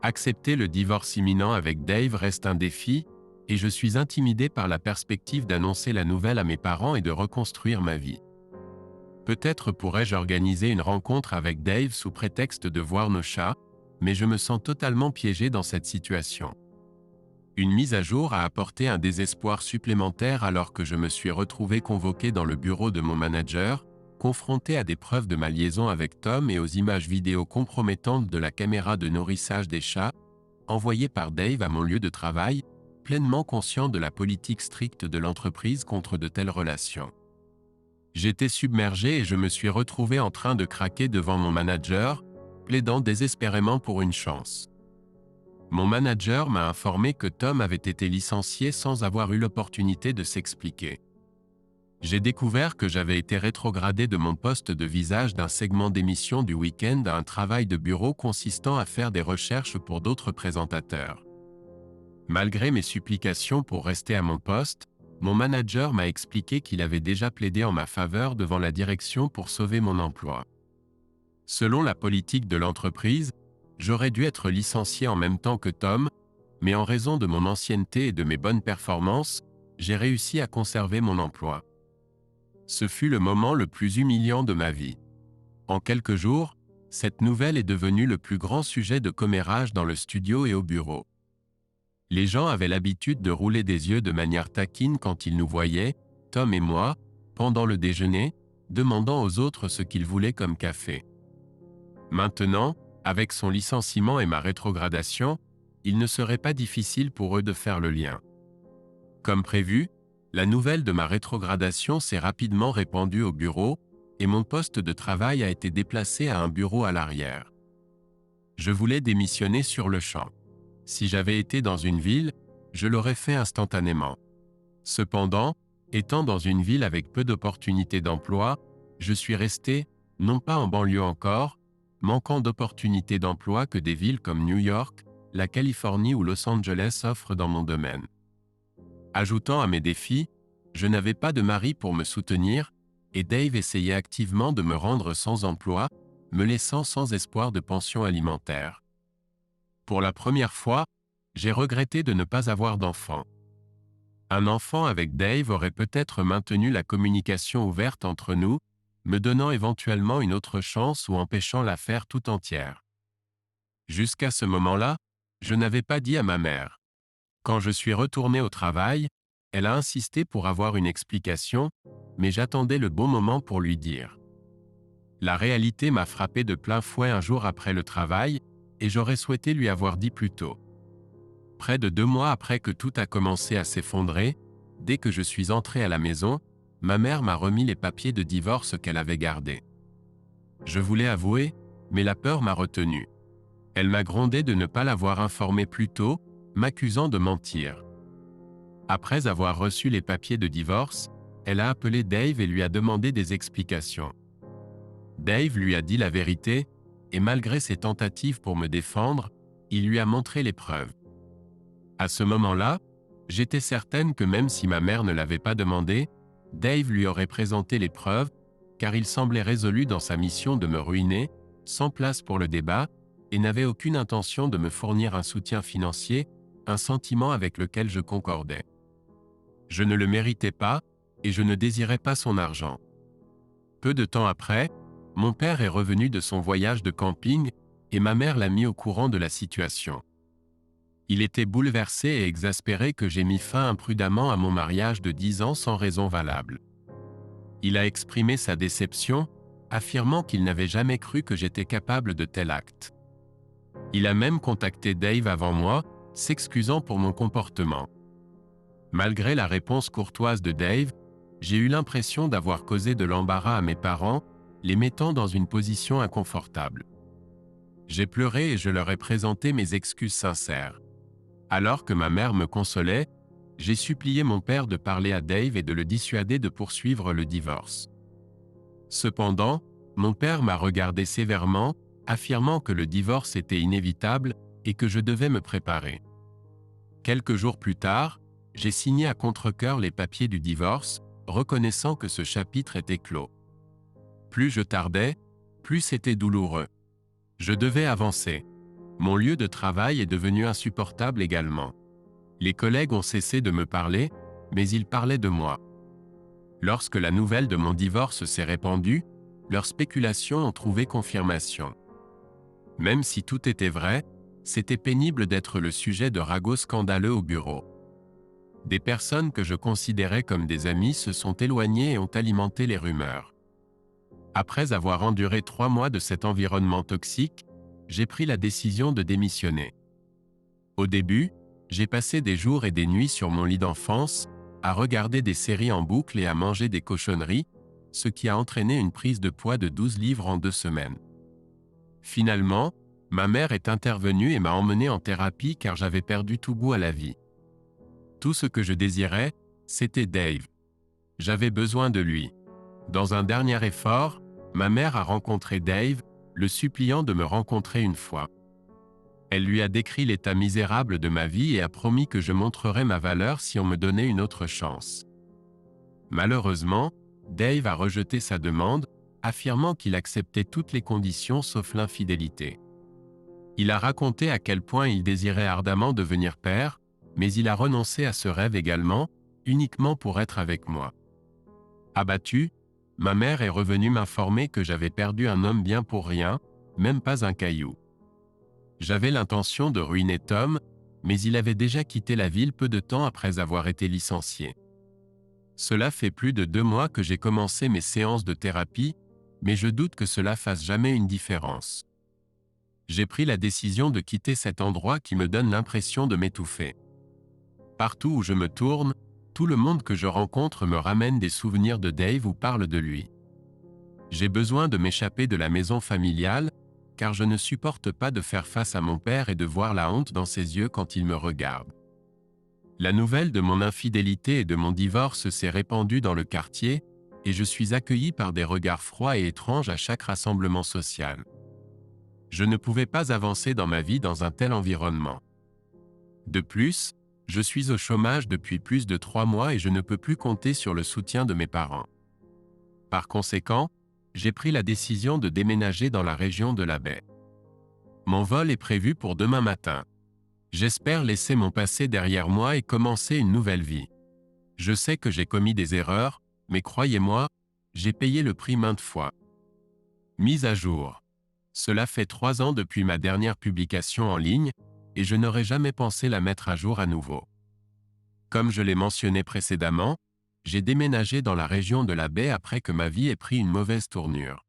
Accepter le divorce imminent avec Dave reste un défi, et je suis intimidé par la perspective d'annoncer la nouvelle à mes parents et de reconstruire ma vie. Peut-être pourrais-je organiser une rencontre avec Dave sous prétexte de voir nos chats, mais je me sens totalement piégé dans cette situation. Une mise à jour a apporté un désespoir supplémentaire alors que je me suis retrouvé convoqué dans le bureau de mon manager, confronté à des preuves de ma liaison avec Tom et aux images vidéo compromettantes de la caméra de nourrissage des chats, envoyées par Dave à mon lieu de travail, pleinement conscient de la politique stricte de l'entreprise contre de telles relations. J'étais submergé et je me suis retrouvé en train de craquer devant mon manager, plaidant désespérément pour une chance. Mon manager m'a informé que Tom avait été licencié sans avoir eu l'opportunité de s'expliquer. J'ai découvert que j'avais été rétrogradé de mon poste de visage d'un segment d'émission du week-end à un travail de bureau consistant à faire des recherches pour d'autres présentateurs. Malgré mes supplications pour rester à mon poste, mon manager m'a expliqué qu'il avait déjà plaidé en ma faveur devant la direction pour sauver mon emploi. Selon la politique de l'entreprise, j'aurais dû être licencié en même temps que Tom, mais en raison de mon ancienneté et de mes bonnes performances, j'ai réussi à conserver mon emploi. Ce fut le moment le plus humiliant de ma vie. En quelques jours, cette nouvelle est devenue le plus grand sujet de commérage dans le studio et au bureau. Les gens avaient l'habitude de rouler des yeux de manière taquine quand ils nous voyaient, Tom et moi, pendant le déjeuner, demandant aux autres ce qu'ils voulaient comme café. Maintenant, avec son licenciement et ma rétrogradation, il ne serait pas difficile pour eux de faire le lien. Comme prévu, la nouvelle de ma rétrogradation s'est rapidement répandue au bureau, et mon poste de travail a été déplacé à un bureau à l'arrière. Je voulais démissionner sur le champ. Si j'avais été dans une ville, je l'aurais fait instantanément. Cependant, étant dans une ville avec peu d'opportunités d'emploi, je suis resté, non pas en banlieue encore, manquant d'opportunités d'emploi que des villes comme New York, la Californie ou Los Angeles offrent dans mon domaine. Ajoutant à mes défis, je n'avais pas de mari pour me soutenir, et Dave essayait activement de me rendre sans emploi, me laissant sans espoir de pension alimentaire. Pour la première fois, j'ai regretté de ne pas avoir d'enfant. Un enfant avec Dave aurait peut-être maintenu la communication ouverte entre nous, me donnant éventuellement une autre chance ou empêchant l'affaire tout entière. Jusqu'à ce moment-là, je n'avais pas dit à ma mère. Quand je suis retourné au travail, elle a insisté pour avoir une explication, mais j'attendais le bon moment pour lui dire. La réalité m'a frappé de plein fouet un jour après le travail, et j'aurais souhaité lui avoir dit plus tôt. Près de 2 mois après que tout a commencé à s'effondrer, dès que je suis entré à la maison, ma mère m'a remis les papiers de divorce qu'elle avait gardés. Je voulais avouer, mais la peur m'a retenu. Elle m'a grondé de ne pas l'avoir informée plus tôt, m'accusant de mentir. Après avoir reçu les papiers de divorce, elle a appelé Dave et lui a demandé des explications. Dave lui a dit la vérité, et malgré ses tentatives pour me défendre, il lui a montré les preuves. À ce moment-là, j'étais certaine que même si ma mère ne l'avait pas demandé, Dave lui aurait présenté les preuves, car il semblait résolu dans sa mission de me ruiner, sans place pour le débat, et n'avait aucune intention de me fournir un soutien financier, un sentiment avec lequel je concordais. Je ne le méritais pas, et je ne désirais pas son argent. Peu de temps après, mon père est revenu de son voyage de camping, et ma mère l'a mis au courant de la situation. Il était bouleversé et exaspéré que j'ai mis fin imprudemment à mon mariage de 10 ans sans raison valable. Il a exprimé sa déception, affirmant qu'il n'avait jamais cru que j'étais capable de tel acte. Il a même contacté Dave avant moi, s'excusant pour mon comportement. Malgré la réponse courtoise de Dave, j'ai eu l'impression d'avoir causé de l'embarras à mes parents, les mettant dans une position inconfortable. J'ai pleuré et je leur ai présenté mes excuses sincères. Alors que ma mère me consolait, j'ai supplié mon père de parler à Dave et de le dissuader de poursuivre le divorce. Cependant, mon père m'a regardé sévèrement, affirmant que le divorce était inévitable et que je devais me préparer. Quelques jours plus tard, j'ai signé à contre-cœur les papiers du divorce, reconnaissant que ce chapitre était clos. Plus je tardais, plus c'était douloureux. Je devais avancer. Mon lieu de travail est devenu insupportable également. Les collègues ont cessé de me parler, mais ils parlaient de moi. Lorsque la nouvelle de mon divorce s'est répandue, leurs spéculations ont trouvé confirmation. Même si tout était vrai, c'était pénible d'être le sujet de ragots scandaleux au bureau. Des personnes que je considérais comme des amis se sont éloignées et ont alimenté les rumeurs. Après avoir enduré 3 mois de cet environnement toxique, j'ai pris la décision de démissionner. Au début, j'ai passé des jours et des nuits sur mon lit d'enfance, à regarder des séries en boucle et à manger des cochonneries, ce qui a entraîné une prise de poids de 12 livres en 2 semaines. Finalement, ma mère est intervenue et m'a emmené en thérapie car j'avais perdu tout goût à la vie. Tout ce que je désirais, c'était Dave. J'avais besoin de lui. Dans un dernier effort, ma mère a rencontré Dave, le suppliant de me rencontrer une fois. Elle lui a décrit l'état misérable de ma vie et a promis que je montrerais ma valeur si on me donnait une autre chance. Malheureusement, Dave a rejeté sa demande, affirmant qu'il acceptait toutes les conditions sauf l'infidélité. Il a raconté à quel point il désirait ardemment devenir père, mais il a renoncé à ce rêve également, uniquement pour être avec moi. Abattue, ma mère est revenue m'informer que j'avais perdu un homme bien pour rien, même pas un caillou. J'avais l'intention de ruiner Tom, mais il avait déjà quitté la ville peu de temps après avoir été licencié. Cela fait plus de 2 mois que j'ai commencé mes séances de thérapie, mais je doute que cela fasse jamais une différence. J'ai pris la décision de quitter cet endroit qui me donne l'impression de m'étouffer. Partout où je me tourne, tout le monde que je rencontre me ramène des souvenirs de Dave ou parle de lui. J'ai besoin de m'échapper de la maison familiale, car je ne supporte pas de faire face à mon père et de voir la honte dans ses yeux quand il me regarde. La nouvelle de mon infidélité et de mon divorce s'est répandue dans le quartier, et je suis accueilli par des regards froids et étranges à chaque rassemblement social. Je ne pouvais pas avancer dans ma vie dans un tel environnement. De plus, je suis au chômage depuis plus de 3 mois et je ne peux plus compter sur le soutien de mes parents. Par conséquent, j'ai pris la décision de déménager dans la région de la baie. Mon vol est prévu pour demain matin. J'espère laisser mon passé derrière moi et commencer une nouvelle vie. Je sais que j'ai commis des erreurs, mais croyez-moi, j'ai payé le prix maintes fois. Mise à jour. Cela fait 3 ans depuis ma dernière publication en ligne, et je n'aurais jamais pensé la mettre à jour à nouveau. Comme je l'ai mentionné précédemment, j'ai déménagé dans la région de la baie après que ma vie ait pris une mauvaise tournure.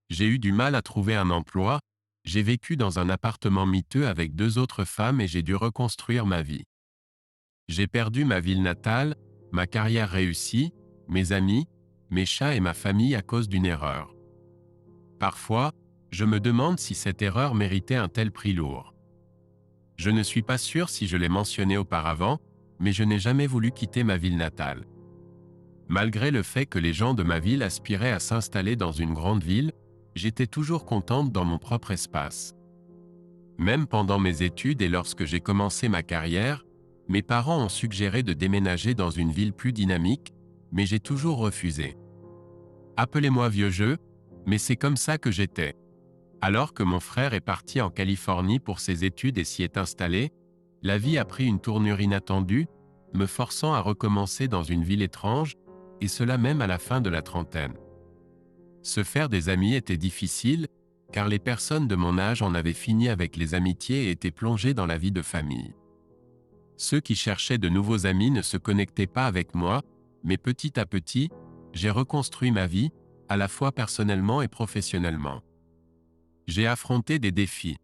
J'ai eu du mal à trouver un emploi, j'ai vécu dans un appartement miteux avec 2 autres femmes et j'ai dû reconstruire ma vie. J'ai perdu ma ville natale, ma carrière réussie, mes amis, mes chats et ma famille à cause d'une erreur. Parfois, je me demande si cette erreur méritait un tel prix lourd. Je ne suis pas sûr si je l'ai mentionné auparavant, mais je n'ai jamais voulu quitter ma ville natale. Malgré le fait que les gens de ma ville aspiraient à s'installer dans une grande ville, j'étais toujours contente dans mon propre espace. Même pendant mes études et lorsque j'ai commencé ma carrière, mes parents ont suggéré de déménager dans une ville plus dynamique, mais j'ai toujours refusé. Appelez-moi vieux jeu, mais c'est comme ça que j'étais. Alors que mon frère est parti en Californie pour ses études et s'y est installé, la vie a pris une tournure inattendue, me forçant à recommencer dans une ville étrange, et cela même à la fin de la trentaine. Se faire des amis était difficile, car les personnes de mon âge en avaient fini avec les amitiés et étaient plongées dans la vie de famille. Ceux qui cherchaient de nouveaux amis ne se connectaient pas avec moi, mais petit à petit, j'ai reconstruit ma vie, à la fois personnellement et professionnellement. J'ai affronté des défis.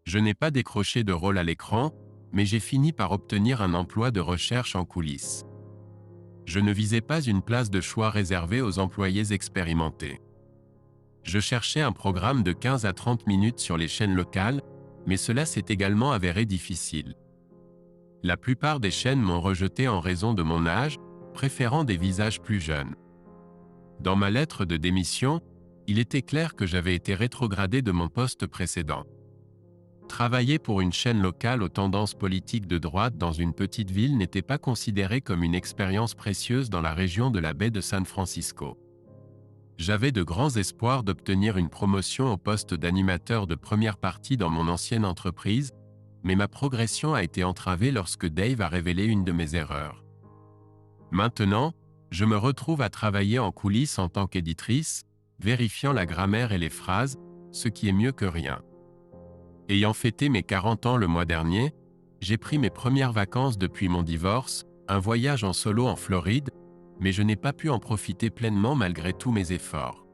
Je n'ai pas décroché de rôle à l'écran, mais j'ai fini par obtenir un emploi de recherche en coulisses. Je ne visais pas une place de choix réservée aux employés expérimentés. Je cherchais un programme de 15 à 30 minutes sur les chaînes locales, mais cela s'est également avéré difficile. La plupart des chaînes m'ont rejeté en raison de mon âge, préférant des visages plus jeunes. Dans ma lettre de démission, il était clair que j'avais été rétrogradé de mon poste précédent. Travailler pour une chaîne locale aux tendances politiques de droite dans une petite ville n'était pas considéré comme une expérience précieuse dans la région de la baie de San Francisco. J'avais de grands espoirs d'obtenir une promotion au poste d'animateur de première partie dans mon ancienne entreprise, mais ma progression a été entravée lorsque Dave a révélé une de mes erreurs. Maintenant, je me retrouve à travailler en coulisses en tant qu'éditrice, vérifiant la grammaire et les phrases, ce qui est mieux que rien. Ayant fêté mes 40 ans le mois dernier, j'ai pris mes premières vacances depuis mon divorce, un voyage en solo en Floride, mais je n'ai pas pu en profiter pleinement malgré tous mes efforts.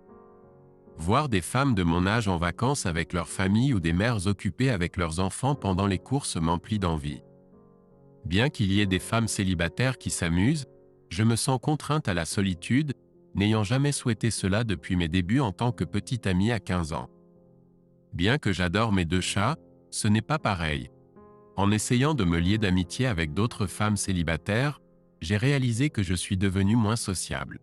Voir des femmes de mon âge en vacances avec leur famille ou des mères occupées avec leurs enfants pendant les courses m'emplit d'envie. Bien qu'il y ait des femmes célibataires qui s'amusent, je me sens contrainte à la solitude, n'ayant jamais souhaité cela depuis mes débuts en tant que petite amie à 15 ans. Bien que j'adore mes 2 chats, ce n'est pas pareil. En essayant de me lier d'amitié avec d'autres femmes célibataires, j'ai réalisé que je suis devenue moins sociable.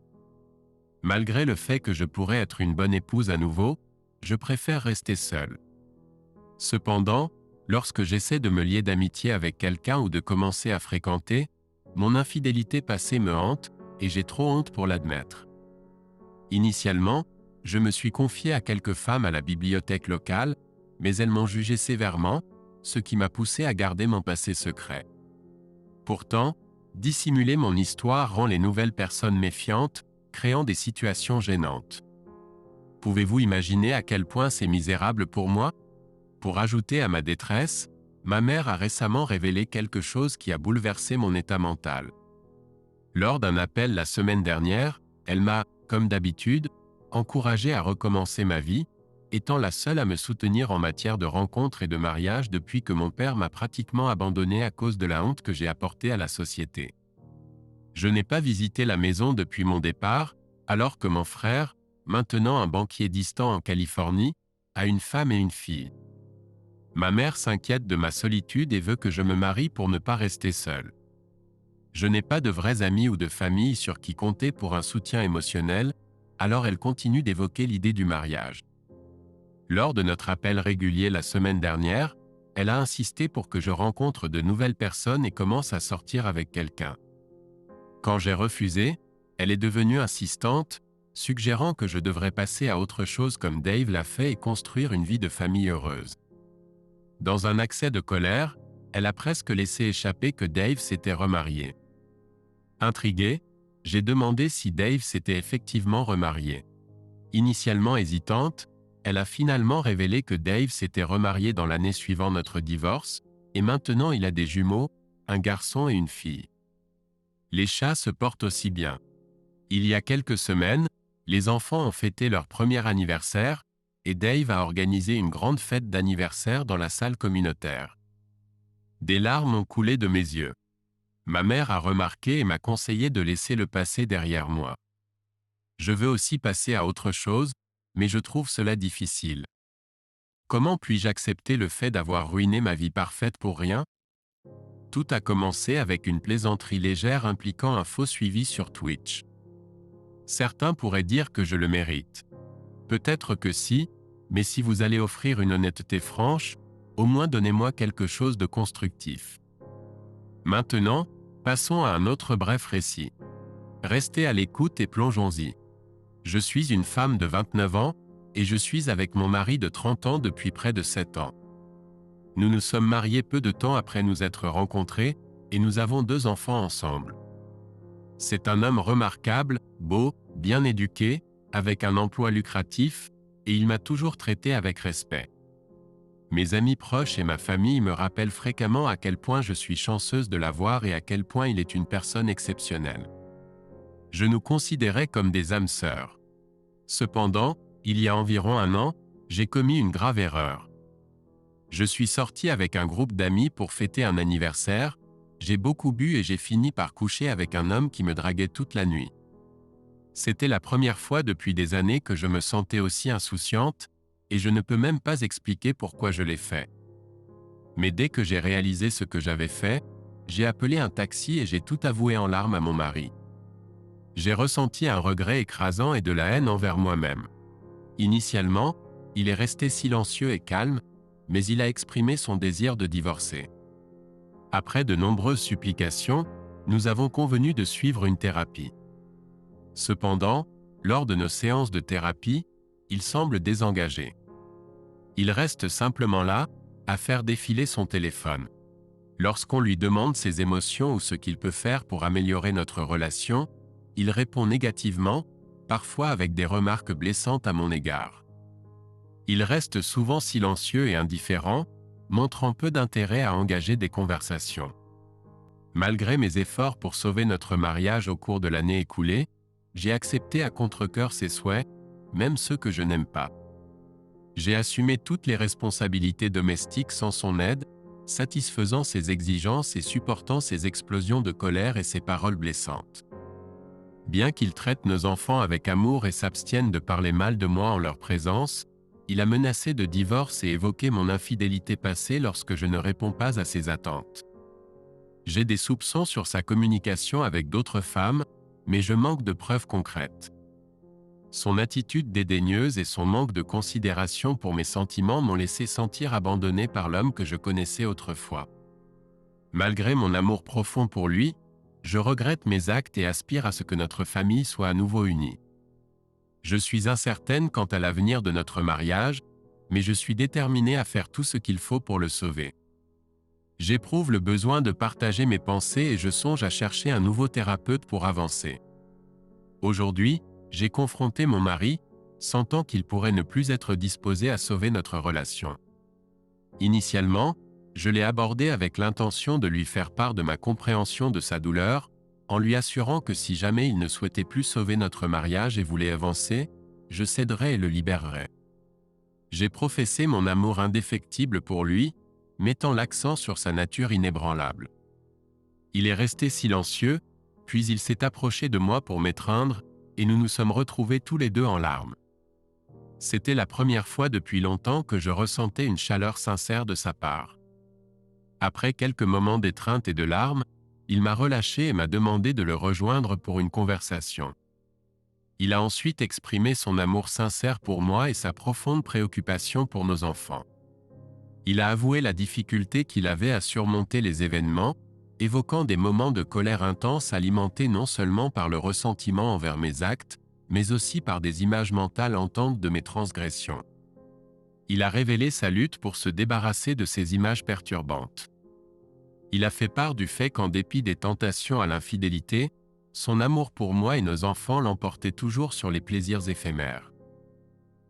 Malgré le fait que je pourrais être une bonne épouse à nouveau, je préfère rester seule. Cependant, lorsque j'essaie de me lier d'amitié avec quelqu'un ou de commencer à fréquenter, mon infidélité passée me hante et j'ai trop honte pour l'admettre. Initialement, je me suis confié à quelques femmes à la bibliothèque locale, mais elles m'ont jugé sévèrement, ce qui m'a poussé à garder mon passé secret. Pourtant, dissimuler mon histoire rend les nouvelles personnes méfiantes, créant des situations gênantes. Pouvez-vous imaginer à quel point c'est misérable pour moi? Pour ajouter à ma détresse, ma mère a récemment révélé quelque chose qui a bouleversé mon état mental. Lors d'un appel la semaine dernière, elle m'a, comme d'habitude, encouragé à recommencer ma vie, étant la seule à me soutenir en matière de rencontres et de mariage depuis que mon père m'a pratiquement abandonné à cause de la honte que j'ai apportée à la société. Je n'ai pas visité la maison depuis mon départ, alors que mon frère, maintenant un banquier distant en Californie, a une femme et une fille. Ma mère s'inquiète de ma solitude et veut que je me marie pour ne pas rester seule. Je n'ai pas de vrais amis ou de famille sur qui compter pour un soutien émotionnel, alors elle continue d'évoquer l'idée du mariage. Lors de notre appel régulier la semaine dernière, elle a insisté pour que je rencontre de nouvelles personnes et commence à sortir avec quelqu'un. Quand j'ai refusé, elle est devenue insistante, suggérant que je devrais passer à autre chose comme Dave l'a fait et construire une vie de famille heureuse. Dans un accès de colère, elle a presque laissé échapper que Dave s'était remarié. Intrigué, j'ai demandé si Dave s'était effectivement remarié. Initialement hésitante, elle a finalement révélé que Dave s'était remarié dans l'année suivant notre divorce, et maintenant il a des jumeaux, un garçon et une fille. Les chats se portent aussi bien. Il y a quelques semaines, les enfants ont fêté leur premier anniversaire, et Dave a organisé une grande fête d'anniversaire dans la salle communautaire. Des larmes ont coulé de mes yeux. Ma mère a remarqué et m'a conseillé de laisser le passé derrière moi. Je veux aussi passer à autre chose, mais je trouve cela difficile. Comment puis-je accepter le fait d'avoir ruiné ma vie parfaite pour rien? Tout a commencé avec une plaisanterie légère impliquant un faux suivi sur Twitch. Certains pourraient dire que je le mérite. Peut-être que si, mais si vous allez offrir une honnêteté franche, au moins donnez-moi quelque chose de constructif. Maintenant, passons à un autre bref récit. Restez à l'écoute et plongeons-y. Je suis une femme de 29 ans, et je suis avec mon mari de 30 ans depuis près de 7 ans. Nous nous sommes mariés peu de temps après nous être rencontrés, et nous avons 2 enfants ensemble. C'est un homme remarquable, beau, bien éduqué, avec un emploi lucratif, et il m'a toujours traité avec respect. Mes amis proches et ma famille me rappellent fréquemment à quel point je suis chanceuse de l'avoir et à quel point il est une personne exceptionnelle. Je nous considérais comme des âmes sœurs. Cependant, il y a environ 1 an, j'ai commis une grave erreur. Je suis sorti avec un groupe d'amis pour fêter un anniversaire, j'ai beaucoup bu et j'ai fini par coucher avec un homme qui me draguait toute la nuit. C'était la première fois depuis des années que je me sentais aussi insouciante, et je ne peux même pas expliquer pourquoi je l'ai fait. Mais dès que j'ai réalisé ce que j'avais fait, j'ai appelé un taxi et j'ai tout avoué en larmes à mon mari. J'ai ressenti un regret écrasant et de la haine envers moi-même. Initialement, il est resté silencieux et calme, mais il a exprimé son désir de divorcer. Après de nombreuses supplications, nous avons convenu de suivre une thérapie. Cependant, Lors de nos séances de thérapie, il semble désengagé. Il reste simplement là, à faire défiler son téléphone. Lorsqu'on lui demande ses émotions ou ce qu'il peut faire pour améliorer notre relation, il répond négativement, parfois avec des remarques blessantes à mon égard. Il reste souvent silencieux et indifférent, montrant peu d'intérêt à engager des conversations. Malgré mes efforts pour sauver notre mariage au cours de l'année écoulée, j'ai accepté à contre-cœur ses souhaits, même ceux que je n'aime pas. J'ai assumé toutes les responsabilités domestiques sans son aide, satisfaisant ses exigences et supportant ses explosions de colère et ses paroles blessantes. Bien qu'il traite nos enfants avec amour et s'abstienne de parler mal de moi en leur présence, il a menacé de divorce et évoqué mon infidélité passée lorsque je ne réponds pas à ses attentes. J'ai des soupçons sur sa communication avec d'autres femmes, mais je manque de preuves concrètes. Son attitude dédaigneuse et son manque de considération pour mes sentiments m'ont laissé sentir abandonné par l'homme que je connaissais autrefois. Malgré mon amour profond pour lui, je regrette mes actes et aspire à ce que notre famille soit à nouveau unie. Je suis incertaine quant à l'avenir de notre mariage, mais je suis déterminée à faire tout ce qu'il faut pour le sauver. J'éprouve le besoin de partager mes pensées et je songe à chercher un nouveau thérapeute pour avancer. Aujourd'hui, j'ai confronté mon mari, sentant qu'il pourrait ne plus être disposé à sauver notre relation. Initialement, je l'ai abordé avec l'intention de lui faire part de ma compréhension de sa douleur, en lui assurant que si jamais il ne souhaitait plus sauver notre mariage et voulait avancer, je céderais et le libérerais. J'ai professé mon amour indéfectible pour lui, mettant l'accent sur sa nature inébranlable. Il est resté silencieux, puis il s'est approché de moi pour m'étreindre, et nous nous sommes retrouvés tous les deux en larmes. C'était la première fois depuis longtemps que je ressentais une chaleur sincère de sa part. Après quelques moments d'étreinte et de larmes, il m'a relâché et m'a demandé de le rejoindre pour une conversation. Il a ensuite exprimé son amour sincère pour moi et sa profonde préoccupation pour nos enfants. Il a avoué la difficulté qu'il avait à surmonter les événements, évoquant des moments de colère intense alimentés non seulement par le ressentiment envers mes actes, mais aussi par des images mentales hantantes de mes transgressions. Il a révélé sa lutte pour se débarrasser de ces images perturbantes. Il a fait part du fait qu'en dépit des tentations à l'infidélité, son amour pour moi et nos enfants l'emportait toujours sur les plaisirs éphémères.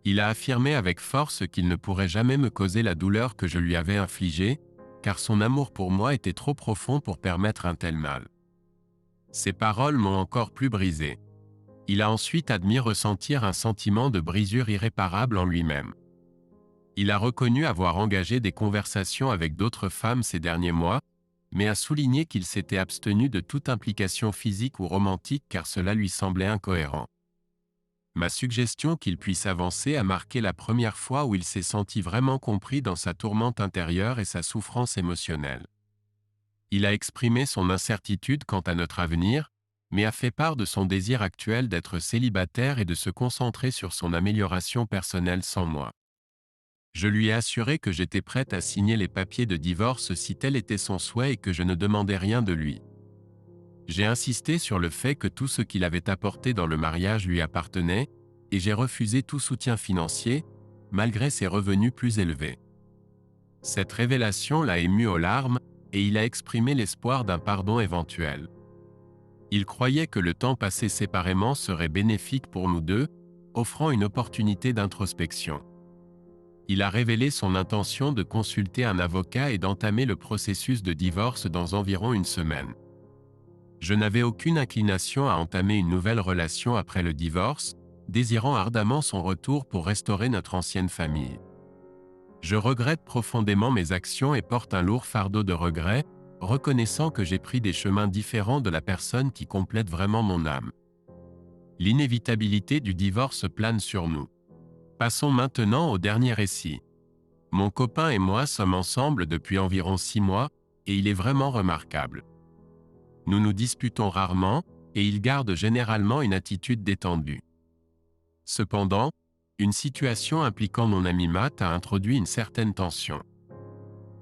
Il a affirmé avec force qu'il ne pourrait jamais me causer la douleur que je lui avais infligée, car son amour pour moi était trop profond pour permettre un tel mal. Ces paroles m'ont encore plus brisé. Il a ensuite admis ressentir un sentiment de brisure irréparable en lui-même. Il a reconnu avoir engagé des conversations avec d'autres femmes ces derniers mois, mais a souligné qu'il s'était abstenu de toute implication physique ou romantique car cela lui semblait incohérent. Ma suggestion qu'il puisse avancer a marqué la première fois où il s'est senti vraiment compris dans sa tourmente intérieure et sa souffrance émotionnelle. Il a exprimé son incertitude quant à notre avenir, mais a fait part de son désir actuel d'être célibataire et de se concentrer sur son amélioration personnelle sans moi. Je lui ai assuré que j'étais prête à signer les papiers de divorce si tel était son souhait et que je ne demandais rien de lui. J'ai insisté sur le fait que tout ce qu'il avait apporté dans le mariage lui appartenait, et j'ai refusé tout soutien financier, malgré ses revenus plus élevés. Cette révélation l'a ému aux larmes, et il a exprimé l'espoir d'un pardon éventuel. Il croyait que le temps passé séparément serait bénéfique pour nous deux, offrant une opportunité d'introspection. Il a révélé son intention de consulter un avocat et d'entamer le processus de divorce dans environ une semaine. Je n'avais aucune inclination à entamer une nouvelle relation après le divorce, désirant ardemment son retour pour restaurer notre ancienne famille. Je regrette profondément mes actions et porte un lourd fardeau de regret, reconnaissant que j'ai pris des chemins différents de la personne qui complète vraiment mon âme. L'inévitabilité du divorce plane sur nous. Passons maintenant au dernier récit. Mon copain et moi sommes ensemble depuis environ 6 mois, et il est vraiment remarquable. Nous nous disputons rarement, et il garde généralement une attitude détendue. Cependant, une situation impliquant mon ami Matt a introduit une certaine tension.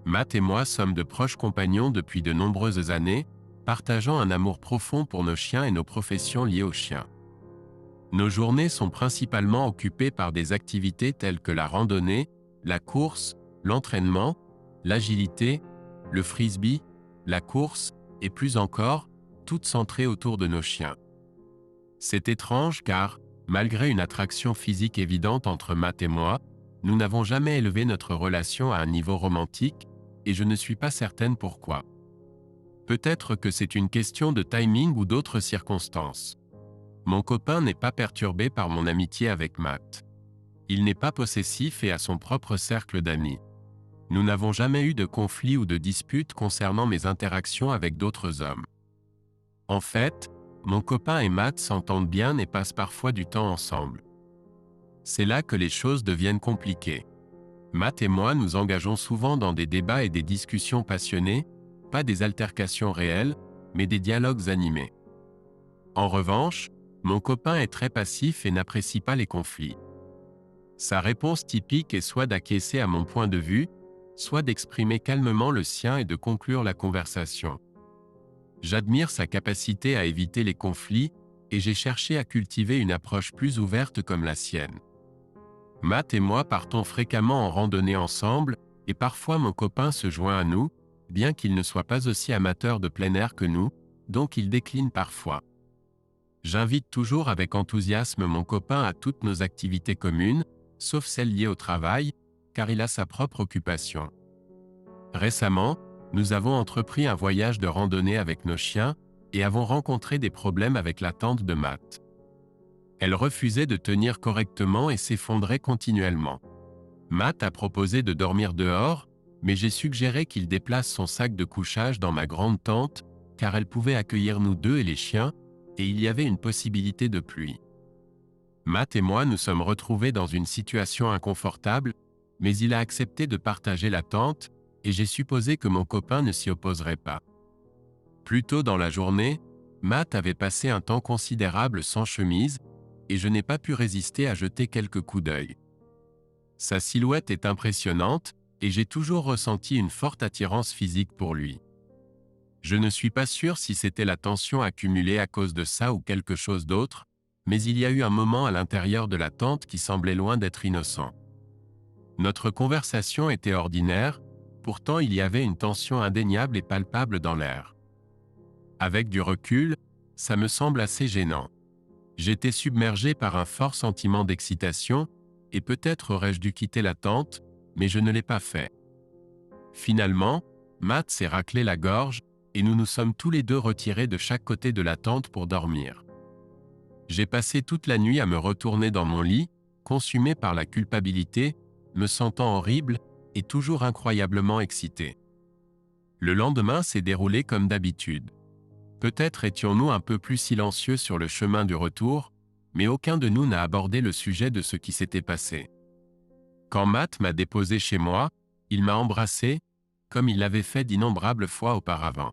Matt et moi sommes de proches compagnons depuis de nombreuses années, partageant un amour profond pour nos chiens et nos professions liées aux chiens. Nos journées sont principalement occupées par des activités telles que la randonnée, la course, l'entraînement, l'agilité, le frisbee, la course, et plus encore, toutes centrées autour de nos chiens. C'est étrange car, malgré une attraction physique évidente entre Matt et moi, nous n'avons jamais élevé notre relation à un niveau romantique, et je ne suis pas certaine pourquoi. Peut-être que c'est une question de timing ou d'autres circonstances. Mon copain n'est pas perturbé par mon amitié avec Matt. Il n'est pas possessif et a son propre cercle d'amis. Nous n'avons jamais eu de conflit ou de dispute concernant mes interactions avec d'autres hommes. En fait, mon copain et Matt s'entendent bien et passent parfois du temps ensemble. C'est là que les choses deviennent compliquées. Matt et moi nous engageons souvent dans des débats et des discussions passionnées, pas des altercations réelles, mais des dialogues animés. En revanche, mon copain est très passif et n'apprécie pas les conflits. Sa réponse typique est soit d'acquiescer à mon point de vue, soit d'exprimer calmement le sien et de conclure la conversation. J'admire sa capacité à éviter les conflits, et j'ai cherché à cultiver une approche plus ouverte comme la sienne. Matt et moi partons fréquemment en randonnée ensemble, et parfois mon copain se joint à nous, bien qu'il ne soit pas aussi amateur de plein air que nous, donc il décline parfois. J'invite toujours avec enthousiasme mon copain à toutes nos activités communes, sauf celles liées au travail, car il a sa propre occupation. Récemment, nous avons entrepris un voyage de randonnée avec nos chiens et avons rencontré des problèmes avec la tente de Matt. Elle refusait de tenir correctement et s'effondrait continuellement. Matt a proposé de dormir dehors, mais j'ai suggéré qu'il déplace son sac de couchage dans ma grande tente, car elle pouvait accueillir nous deux et les chiens, et il y avait une possibilité de pluie. Matt et moi nous sommes retrouvés dans une situation inconfortable, mais il a accepté de partager la tente, et j'ai supposé que mon copain ne s'y opposerait pas. Plus tôt dans la journée, Matt avait passé un temps considérable sans chemise, et je n'ai pas pu résister à jeter quelques coups d'œil. Sa silhouette est impressionnante, et j'ai toujours ressenti une forte attirance physique pour lui. Je ne suis pas sûr si c'était la tension accumulée à cause de ça ou quelque chose d'autre, mais il y a eu un moment à l'intérieur de la tente qui semblait loin d'être innocent. Notre conversation était ordinaire, pourtant il y avait une tension indéniable et palpable dans l'air. Avec du recul, ça me semble assez gênant. J'étais submergé par un fort sentiment d'excitation, et peut-être aurais-je dû quitter la tente, mais je ne l'ai pas fait. Finalement, Matt s'est raclé la gorge, et nous nous sommes tous les deux retirés de chaque côté de la tente pour dormir. J'ai passé toute la nuit à me retourner dans mon lit, consumé par la culpabilité, me sentant horrible et toujours incroyablement excité. Le lendemain s'est déroulé comme d'habitude. Peut-être étions-nous un peu plus silencieux sur le chemin du retour, mais aucun de nous n'a abordé le sujet de ce qui s'était passé. Quand Matt m'a déposé chez moi, il m'a embrassé, comme il l'avait fait d'innombrables fois auparavant.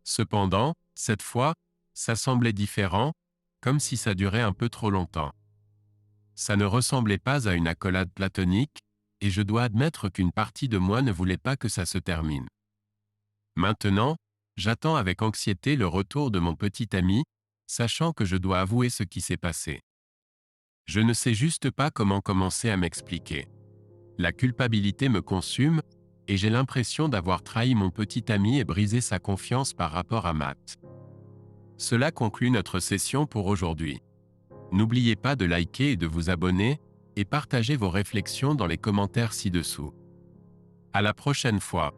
Cependant, cette fois, ça semblait différent, comme si ça durait un peu trop longtemps. Ça ne ressemblait pas à une accolade platonique, et je dois admettre qu'une partie de moi ne voulait pas que ça se termine. Maintenant, j'attends avec anxiété le retour de mon petit ami, sachant que je dois avouer ce qui s'est passé. Je ne sais juste pas comment commencer à m'expliquer. La culpabilité me consume, et j'ai l'impression d'avoir trahi mon petit ami et brisé sa confiance par rapport à Matt. Cela conclut notre session pour aujourd'hui. N'oubliez pas de liker et de vous abonner, et partagez vos réflexions dans les commentaires ci-dessous. À la prochaine fois.